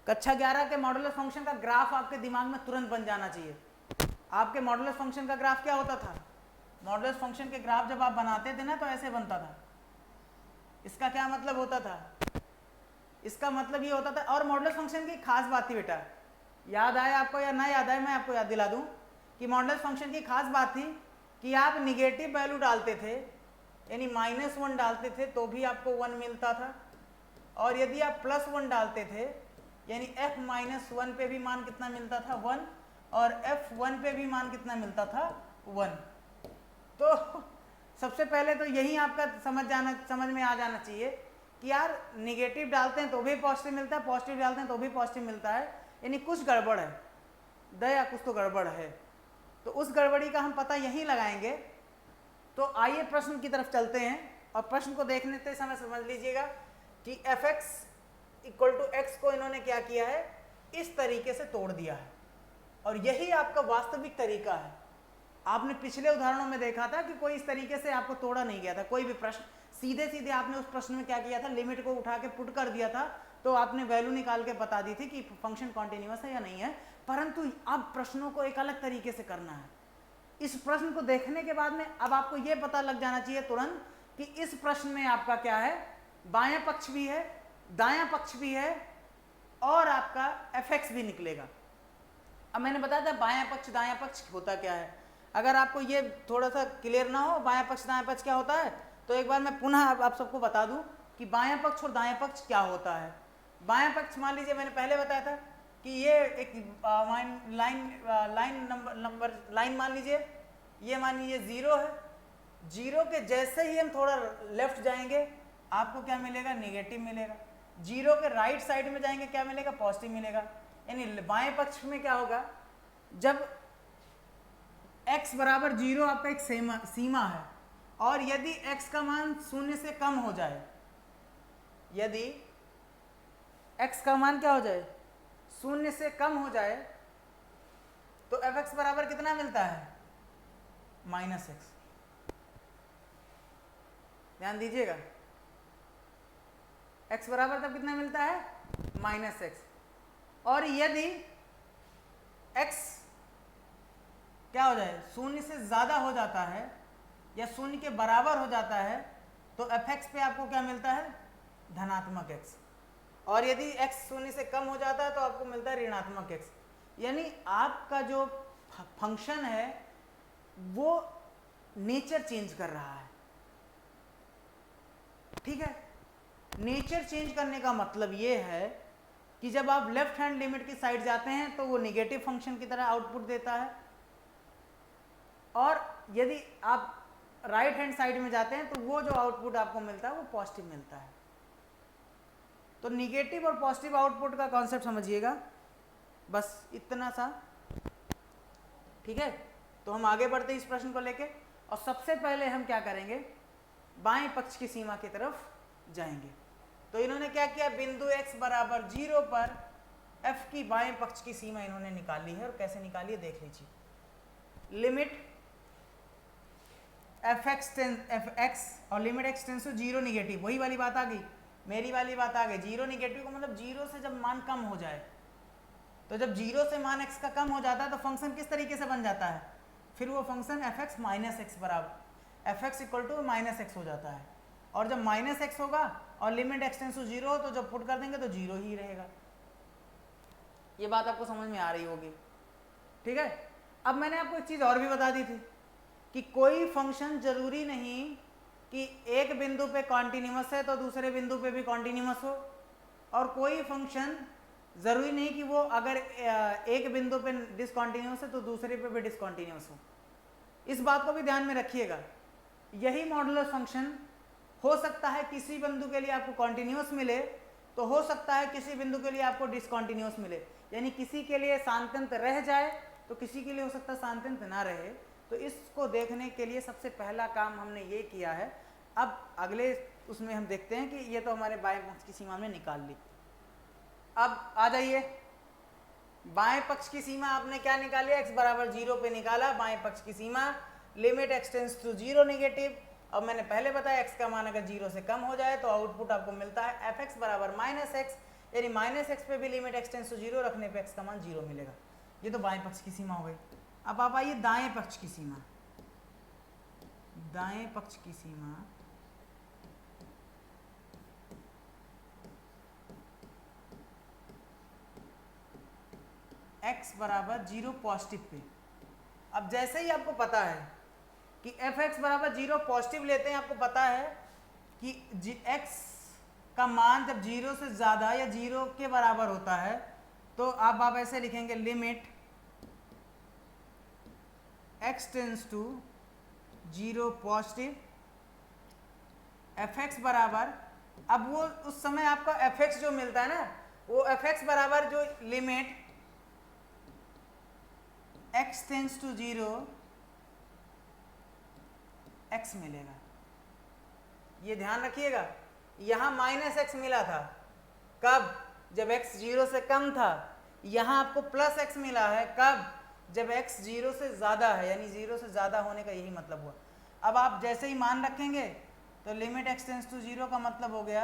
कक्षा 11 के मॉडुलस फंक्शन का ग्राफ आपके दिमाग में तुरंत बन जाना चाहिए। आपके मॉडुलस फंक्शन का ग्राफ क्या होता था, मॉडुलस फंक्शन के ग्राफ जब आप बनाते थे ना तो ऐसे बनता था। इसका क्या मतलब होता था, इसका मतलब ये होता था, और मॉडुलस फंक्शन की खास बात थी बेटा, याद आए आपको या ना याद आए मैं आपको याद दिला दूं कि मॉडुलस फंक्शन की खास बात थी कि आप निगेटिव वैल्यू डालते थे, यानी -1 डालते थे तो भी आपको 1 मिलता था, और यदि आप +1 डालते थे यानी f-1 पे भी मान कितना मिलता था, 1, और f1 पे भी मान कितना मिलता था, 1। तो सबसे पहले तो यही आपका समझ में आ जाना चाहिए कि यार निगेटिव डालते हैं तो भी पॉजिटिव मिलता है, पॉजिटिव डालते हैं तो भी पॉजिटिव मिलता है, यानी कुछ गड़बड़ है, दया कुछ तो गड़बड़ है। तो उस गड़बड़ी का हम पता यहीं लगाएंगे। तो आइए प्रश्न की तरफ चलते हैं और प्रश्न को देखने समय समझ लीजिएगा कि fx = x को इन्होंने क्या किया है, इस तरीके से तोड़ दिया है और यही आपका वास्तविक तरीका है। आपने पिछले उदाहरणों में देखा था कि कोई इस तरीके से आपको तोड़ा नहीं गया था, कोई भी प्रश्न सीधे सीधे आपने उस प्रश्न में क्या किया था, लिमिट को उठा के पुट कर दिया था, तो आपने वैल्यू निकाल के बता दी थी कि फंक्शन कॉन्टिन्यूअस है या नहीं है। परंतु अब प्रश्नों को एक अलग तरीके से करना है। इस प्रश्न को देखने के बाद में अब आपको यह पता लग जाना चाहिए तुरंत कि इस प्रश्न में आपका क्या है, बायां पक्ष भी है, दायां पक्ष भी है और आपका fx भी निकलेगा। अब मैंने बताया था बायां पक्ष दायां पक्ष होता क्या है। अगर आपको ये थोड़ा सा क्लियर ना हो बायां पक्ष दायां पक्ष क्या होता है, तो एक बार मैं पुनः आप सबको बता दूं कि बायां पक्ष और दायां पक्ष क्या होता है। बायां पक्ष मान लीजिए मैंने पहले बताया था कि ये एक लाइन मान लीजिए, ये मान लीजिए 0 है। 0 के जैसे ही हम थोड़ा लेफ्ट जाएंगे आपको क्या मिलेगा, नेगेटिव मिलेगा। 0 के राइट साइड में जाएंगे क्या मिलेगा, पॉजिटिव मिलेगा। यानी बाएं पक्ष में क्या होगा, जब x = 0 आपका एक सीमा है और यदि x का मान 0 से कम हो जाए, यदि x का मान क्या हो जाए, 0 से कम हो जाए, तो fx बराबर कितना मिलता है, -x। ध्यान दीजिएगा, x बराबर तब कितना मिलता है, -x। और यदि x क्या हो जाए, 0 से ज़्यादा हो जाता है या 0 के बराबर हो जाता है, तो fx पे आपको क्या मिलता है, धनात्मक x। और यदि x 0 से कम हो जाता है तो आपको मिलता है ऋणात्मक x। यानी आपका जो फंक्शन है वो नेचर चेंज कर रहा है। ठीक है, नेचर चेंज करने का मतलब ये है कि जब आप लेफ्ट हैंड लिमिट की साइड जाते हैं तो वो नेगेटिव फंक्शन की तरह आउटपुट देता है, और यदि आप राइट हैंड साइड में जाते हैं तो वो जो आउटपुट आपको मिलता है वो पॉजिटिव मिलता है। तो निगेटिव और पॉजिटिव आउटपुट का कॉन्सेप्ट समझिएगा, बस इतना सा। ठीक है, तो हम आगे बढ़ते हैं इस प्रश्न को लेके। और सबसे पहले हम क्या करेंगे बाएं पक्ष की सीमा की तरफ जाएंगे। तो इन्होंने क्या किया, बिंदु x बराबर 0 पर f की बाएं पक्ष की सीमा इन्होंने निकाल ली है। और कैसे निकाली है देख लीजिए। लिमिट fx और limit x tends to 0 negative, वही वाली बात आ गई, मेरी वाली बात आ गई। 0 निगेटिव का मतलब 0 से जब मान कम हो जाए, तो जब 0 से मान x का कम हो जाता है तो फंक्शन किस तरीके से बन जाता है, फिर वो फंक्शन fx माइनस एक्स बराबर fx equal to minus x हो जाता है। और जब माइनस एक्स होगा और लिमिट x टेंस टू 0 हो, तो जब पुट कर देंगे तो 0 ही रहेगा। ये बात आपको समझ में आ रही होगी, ठीक है। अब मैंने आपको एक चीज़ और भी बता दी थी कि कोई फंक्शन जरूरी नहीं कि एक बिंदु पे कॉन्टिन्यूअस है तो दूसरे बिंदु पे भी कॉन्टिन्यूअस हो, और कोई फंक्शन ज़रूरी नहीं कि वो अगर एक बिंदु पे डिसकॉन्टिन्यूअस है तो दूसरे पे भी डिसकॉन्टिन्यूअस हो। इस बात को भी ध्यान में रखिएगा। यही मॉडुलस फंक्शन हो सकता है किसी बिंदु के लिए आपको कॉन्टिन्यूअस मिले, तो हो सकता है किसी बिंदु के लिए आपको डिसकॉन्टिन्यूअस मिले, यानी किसी के लिए सांतंत रह जाए तो किसी के लिए हो सकता है सांतंत ना रहे। तो इसको देखने के लिए सबसे पहला काम हमने ये किया है। अब अगले उसमें हम देखते हैं कि ये तो हमारे बाएं पक्ष की सीमा में निकाल ली। अब आ जाइए, बाएं पक्ष की सीमा आपने क्या निकाली, x बराबर 0 पे निकाला बाएं पक्ष की सीमा, limit x tends to 0 negative. अब मैंने पहले बताया x का मान अगर 0 से कम हो जाए तो आउटपुट आपको मिलता है fx बराबर माइनस एक्स, यानी माइनस एक्स पे भी लिमिट x टेंस टू 0 रखने पे x का मान 0 मिलेगा। ये तो बाएं पक्ष की सीमा हो गई। अब आप आइए दाएं पक्ष की सीमा। दाएं पक्ष की सीमा x बराबर 0 पॉजिटिव पे। अब जैसे ही आपको पता है कि fx बराबर 0 पॉजिटिव लेते हैं, आपको पता है कि x का मान जब 0 से ज़्यादा या 0 के बराबर होता है तो आप ऐसे लिखेंगे, limit x tends to 0 positive fx बराबर, अब वो उस समय आपका fx जो मिलता है ना, वो fx बराबर जो limit x tends to 0 x मिलेगा। ये ध्यान रखिएगा, यहाँ माइनस एक्स मिला था कब, जब x 0 से कम था। यहाँ आपको प्लस x मिला है कब, जब x 0 से ज़्यादा है, यानी 0 से ज़्यादा होने का यही मतलब हुआ। अब आप जैसे ही मान रखेंगे तो लिमिट x टेंस टू 0 का मतलब हो गया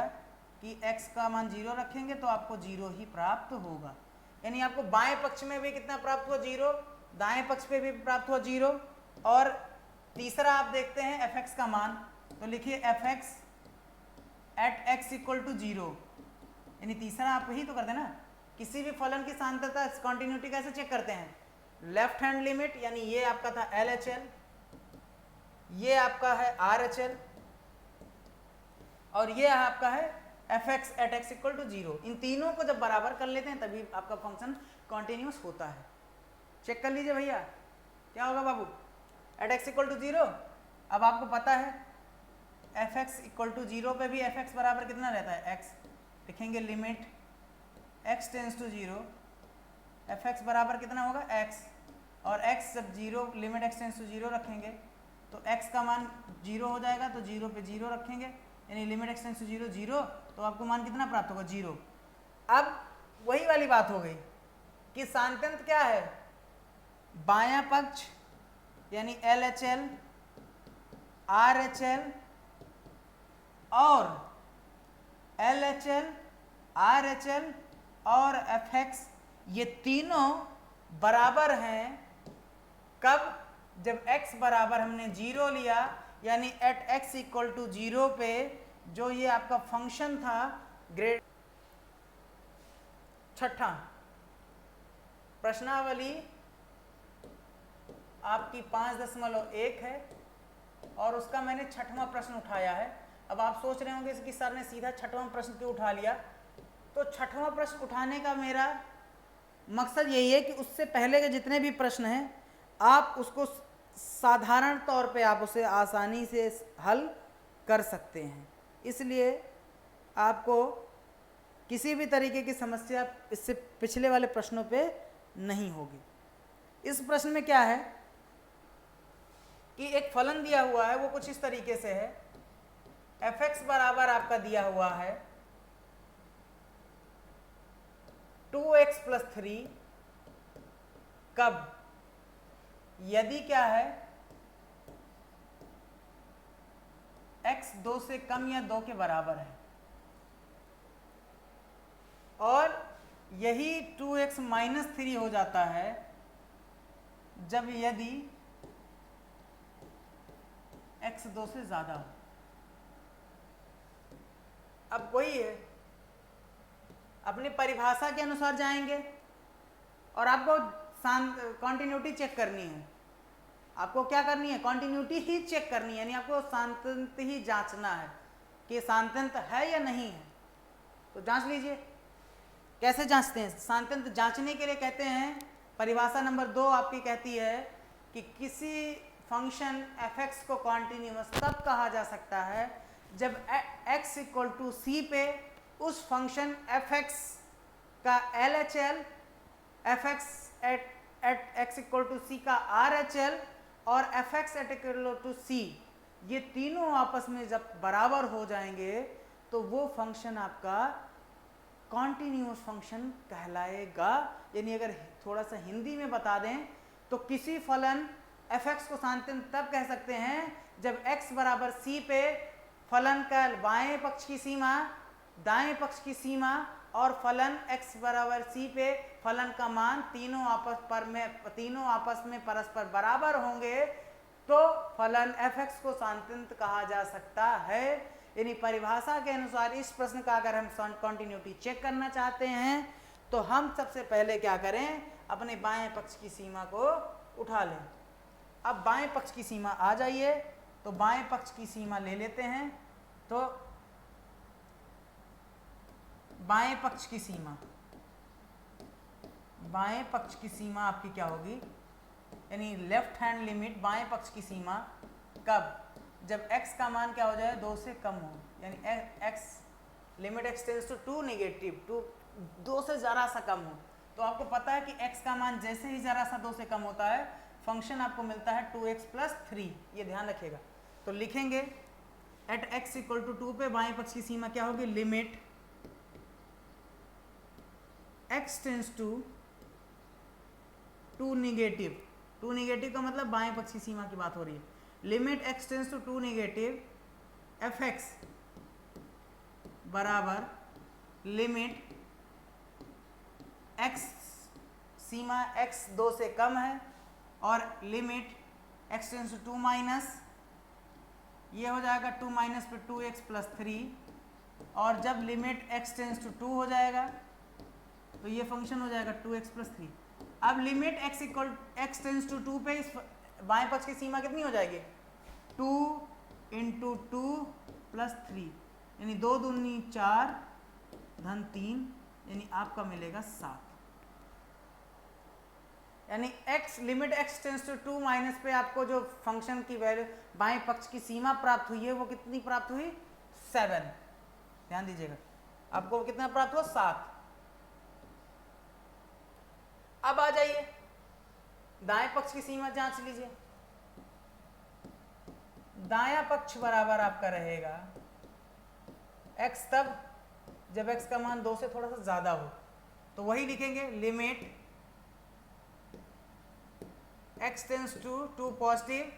कि x का मान 0 रखेंगे तो आपको 0 ही प्राप्त होगा। यानी आपको बाएं पक्ष में भी कितना प्राप्त हुआ, 0, दाएं पक्ष पे भी प्राप्त हुआ 0। और तीसरा आप देखते हैं fx का मान, तो लिखिए fx at x equal to 0, यानी तीसरा आप यही तो करते हैं ना। किसी भी फलन की सांतता कॉन्टिन्यूटी कैसे चेक करते हैं, लेफ्ट हैंड लिमिट, यानी ये आपका था LHL, ये आपका है RHL, और ये आपका है fx at x equal to 0। इन तीनों को जब बराबर कर लेते हैं तभी आपका फंक्शन कॉन्टिन्यूस होता है। चेक कर लीजिए भैया, क्या होगा बाबू, एट x इक्वल टू 0। अब आपको पता है fx इक्वल टू 0 पे भी fx बराबर कितना रहता है, x। लिखेंगे limit x tends to 0 fx बराबर कितना होगा, x, और x जब 0, लिमिट x टेंस टू 0 रखेंगे तो x का मान 0 हो जाएगा, तो 0 पे 0 रखेंगे, यानी लिमिट x टेंस टू 0 0, तो आपको मान कितना प्राप्त होगा, 0। अब वही वाली बात हो गई कि सांतंत क्या है, बायां पक्ष यानी LHL, RHL और LHL, RHL और fx, ये तीनों बराबर हैं कब, जब x बराबर हमने 0 लिया, यानी एट x इक्वल टू 0 पे जो ये आपका फंक्शन था ग्रेड। छठा प्रश्नावली आपकी 5.1 है और उसका मैंने छठवां प्रश्न उठाया है। अब आप सोच रहे होंगे कि सर ने सीधा छठवां प्रश्न क्यों उठा लिया, तो छठवां प्रश्न उठाने का मेरा मकसद यही है कि उससे पहले के जितने भी प्रश्न हैं आप उसको साधारण तौर पे आप उसे आसानी से हल कर सकते हैं, इसलिए आपको किसी भी तरीके की समस्या इससे पिछले वाले प्रश्नों पे नहीं होगी। इस प्रश्न में क्या है कि एक फलन दिया हुआ है, वो कुछ इस तरीके से है एफ एक्स बराबर आपका दिया हुआ है 2x प्लस 3, कब? यदि क्या है x 2 से कम या 2 के बराबर है, और यही 2x माइनस 3 हो जाता है जब यदि x 2 से ज्यादा हो। अब वही है, अपनी परिभाषा के अनुसार जाएंगे और आपको कॉन्टिन्यूटी चेक करनी है। आपको क्या करनी है? कॉन्टिन्यूटी ही चेक करनी है, यानी आपको सांतंत ही जांचना है कि सांतंत है या नहीं है। तो जांच लीजिए। कैसे जांचते हैं? सांतंत जांचने के लिए कहते हैं, परिभाषा नंबर 2 आपकी कहती है कि किसी फंक्शन f(x) को कॉन्टिन्यूअस तब कहा जा सकता है जब x इक्वल टू सी पे उस फंक्शन f(x) का LHL, f(x) at x equal to C का RHL और f(x) एट इक्वल टू सी, ये तीनों आपस में जब बराबर हो जाएंगे तो वो फंक्शन आपका कॉन्टिन्यूअस फंक्शन कहलाएगा। यानी अगर थोड़ा सा हिंदी में बता दें तो किसी फलन f(x) को सांतंत तब कह सकते हैं जब x बराबर c पे फलन का बाएं पक्ष की सीमा, दाएं पक्ष की सीमा और फलन x बराबर c पे फलन का मान तीनों आपस में परस्पर बराबर होंगे, तो फलन f(x) को सांतंत कहा जा सकता है। यानी परिभाषा के अनुसार इस प्रश्न का अगर हम कॉन्टिन्यूटी चेक करना चाहते हैं तो हम सबसे पहले क्या करें? अपने बाएं पक्ष की सीमा को उठा लें। अब बाएं पक्ष की सीमा आ जाइए, तो बाएं पक्ष की सीमा ले लेते हैं। तो बाएं पक्ष की सीमा आपकी क्या होगी? यानी लेफ्ट हैंड लिमिट बाएं पक्ष की सीमा कब? जब x का मान क्या हो जाए? 2 से कम हो, यानी x limit x tends to 2 negative, 2 से ज़रा सा कम हो। तो आपको पता है कि x का मान जैसे ही ज़रा सा 2 से कम होता है फंक्शन आपको मिलता है 2x प्लस 3, ये ध्यान रखिएगा। तो लिखेंगे एट x इक्वल टू 2 पे बाएं पक्ष की सीमा क्या होगी? Limit x tends to 2 negative, 2 negative का मतलब बाएं पक्ष की सीमा की बात हो रही है। Limit x tends to 2 negative f(x) बराबर लिमिट x सीमा x 2 से कम है और limit x tends to 2 minus, ये हो जाएगा 2 माइनस पे 2x प्लस 3, और जब लिमिट x टेंड्स टू 2 हो जाएगा तो ये फंक्शन हो जाएगा 2x प्लस 3। अब लिमिट x टेंड्स टू 2 पे इस बाएं पक्ष की सीमा कितनी हो जाएगी? 2 इंटू 2 प्लस 3, यानी 2 दूनी 4 धन 3, यानी आपका मिलेगा 7। यानी x limit x tends to 2 minus पे आपको जो फंक्शन की वैल्यू बाएं पक्ष की सीमा प्राप्त हुई है वो कितनी प्राप्त हुई? 7। ध्यान दीजिएगा, आपको कितना प्राप्त हुआ? 7। अब आ जाइए दाएं पक्ष की सीमा जांच लीजिए। दायां पक्ष बराबर आपका रहेगा x तब जब x का मान 2 से थोड़ा सा ज्यादा हो, तो वही लिखेंगे limit x tends to 2 positive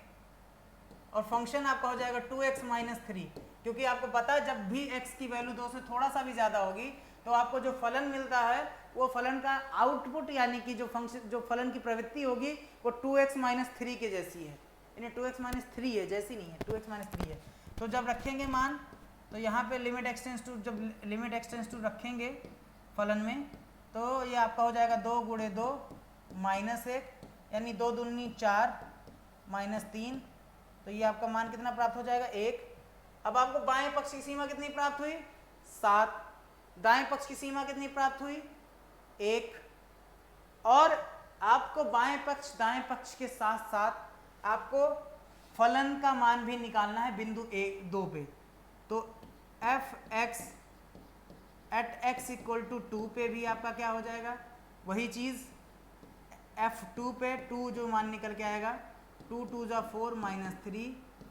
और फंक्शन आपका हो जाएगा 2x माइनस 3, क्योंकि आपको पता है जब भी x की वैल्यू 2 से थोड़ा सा भी ज़्यादा होगी तो आपको जो फलन मिलता है वो फलन का आउटपुट, यानी कि जो फलन की प्रवृत्ति होगी वो 2x माइनस 3 के जैसी है, यानी 2x माइनस 3 है, जैसी नहीं है, 2x माइनस 3 है। तो जब रखेंगे मान, तो यहाँ पे लिमिट x टेंड्स टू, जब लिमिट x टेंड्स टू रखेंगे फलन में तो ये आपका हो जाएगा 2 गुणे 2 माइनस 1, यानी 2 दूनी 4 माइनस 3, तो ये आपका मान कितना प्राप्त हो जाएगा? 1। अब आपको बाएं पक्ष की सीमा कितनी प्राप्त हुई? 7। दाएं पक्ष की सीमा कितनी प्राप्त हुई? 1। और आपको बाएं पक्ष दाएं पक्ष के साथ साथ आपको फलन का मान भी निकालना है बिंदु 2 पे। तो f(x) at x equal to 2 पे भी आपका क्या हो जाएगा? वही चीज़ f2 पे 2 जो मान निकल के आएगा 2 2 जा 4 माइनस 3,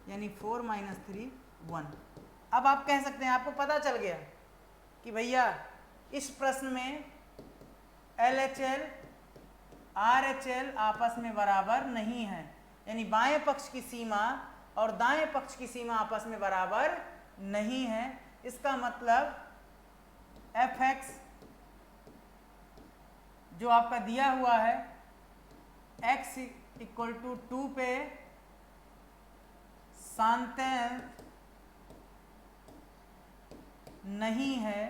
यानी 4 माइनस 3 1। अब आप कह सकते हैं, आपको पता चल गया कि भैया इस प्रश्न में LHL RHL आपस में बराबर नहीं है, यानी बाएं पक्ष की सीमा और दाएं पक्ष की सीमा आपस में बराबर नहीं है। इसका मतलब Fx जो आपका दिया हुआ है x इक्वल टू 2 पे सांतन नहीं है,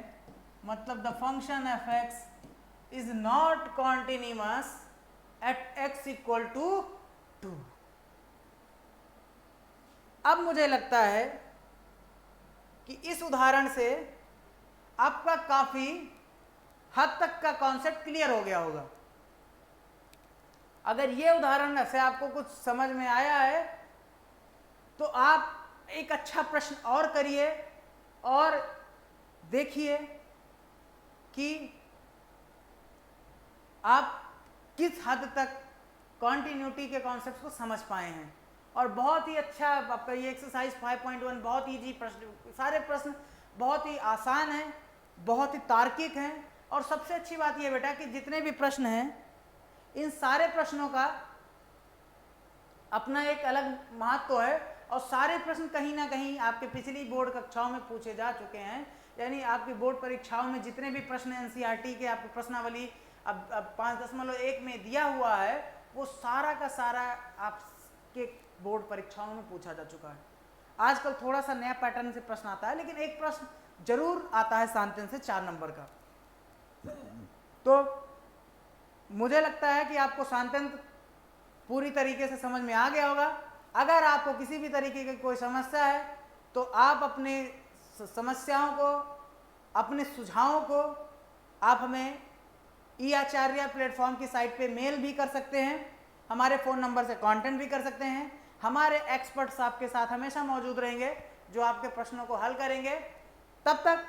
मतलब the function Fx is not continuous at x equal to 2। अब मुझे लगता है कि इस उदाहरण से आपका काफी हद तक का कॉन्सेप्ट क्लियर हो गया होगा। अगर ये उदाहरण से आपको कुछ समझ में आया है तो आप एक अच्छा प्रश्न और करिए और देखिए कि आप किस हद तक कॉन्टिन्यूटी के कॉन्सेप्ट को समझ पाए हैं। और बहुत ही अच्छा आपका ये एक्सरसाइज 5.1 बहुत इजी प्रश्न, सारे प्रश्न बहुत ही आसान हैं, बहुत ही तार्किक हैं। और सबसे अच्छी बात ये बेटा कि जितने भी प्रश्न हैं इन सारे प्रश्नों का अपना एक अलग महत्व है और सारे प्रश्न कहीं ना कहीं आपके पिछली बोर्ड कक्षाओं में पूछे जा चुके हैं। यानी आपकी बोर्ड परीक्षाओं में जितने भी प्रश्न NCERT के आपको प्रश्नावली अब 5.1 में दिया हुआ है वो सारा का सारा आपके बोर्ड परीक्षाओं में पूछा जा चुका है। आजकल थोड़ा सा नया पैटर्न से प्रश्न आता है, लेकिन एक प्रश्न जरूर आता है सांतन से 4 नंबर का। तो मुझे लगता है कि आपको सांतन पूरी तरीके से समझ में आ गया होगा। अगर आपको किसी भी तरीके की कोई समस्या है तो आप अपने समस्याओं को, अपने सुझावों को आप हमें ई-आचार्य प्लेटफॉर्म की साइट पे मेल भी कर सकते हैं, हमारे फ़ोन नंबर से कांटेक्ट भी कर सकते हैं। हमारे एक्सपर्ट्स आपके साथ हमेशा मौजूद रहेंगे जो आपके प्रश्नों को हल करेंगे। तब तक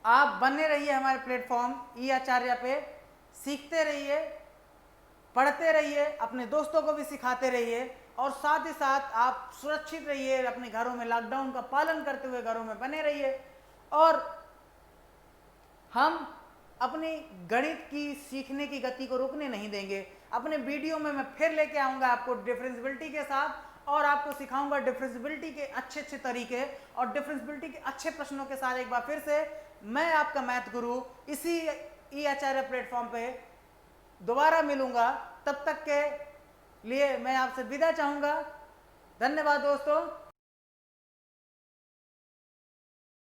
आप बने रहिए हमारे प्लेटफॉर्म ई-आचार्य पे, सीखते रहिए, पढ़ते रहिए, अपने दोस्तों को भी सिखाते रहिए और साथ ही साथ आप सुरक्षित रहिए, अपने घरों में लॉकडाउन का पालन करते हुए घरों में बने रहिए। और हम अपनी गणित की सीखने की गति को रुकने नहीं देंगे। अपने वीडियो में मैं फिर लेके आऊँगा आपको डिफरेंशियबिलिटी के साथ और आपको सिखाऊंगा डिफरेंशियबिलिटी के अच्छे तरीके और डिफरेंशियबिलिटी के अच्छे प्रश्नों के साथ। एक बार फिर से मैं आपका मैथ गुरु इसी ई-आचार्य प्लेटफॉर्म पे दोबारा मिलूंगा। तब तक के लिए मैं आपसे विदा चाहूँगा। धन्यवाद दोस्तों।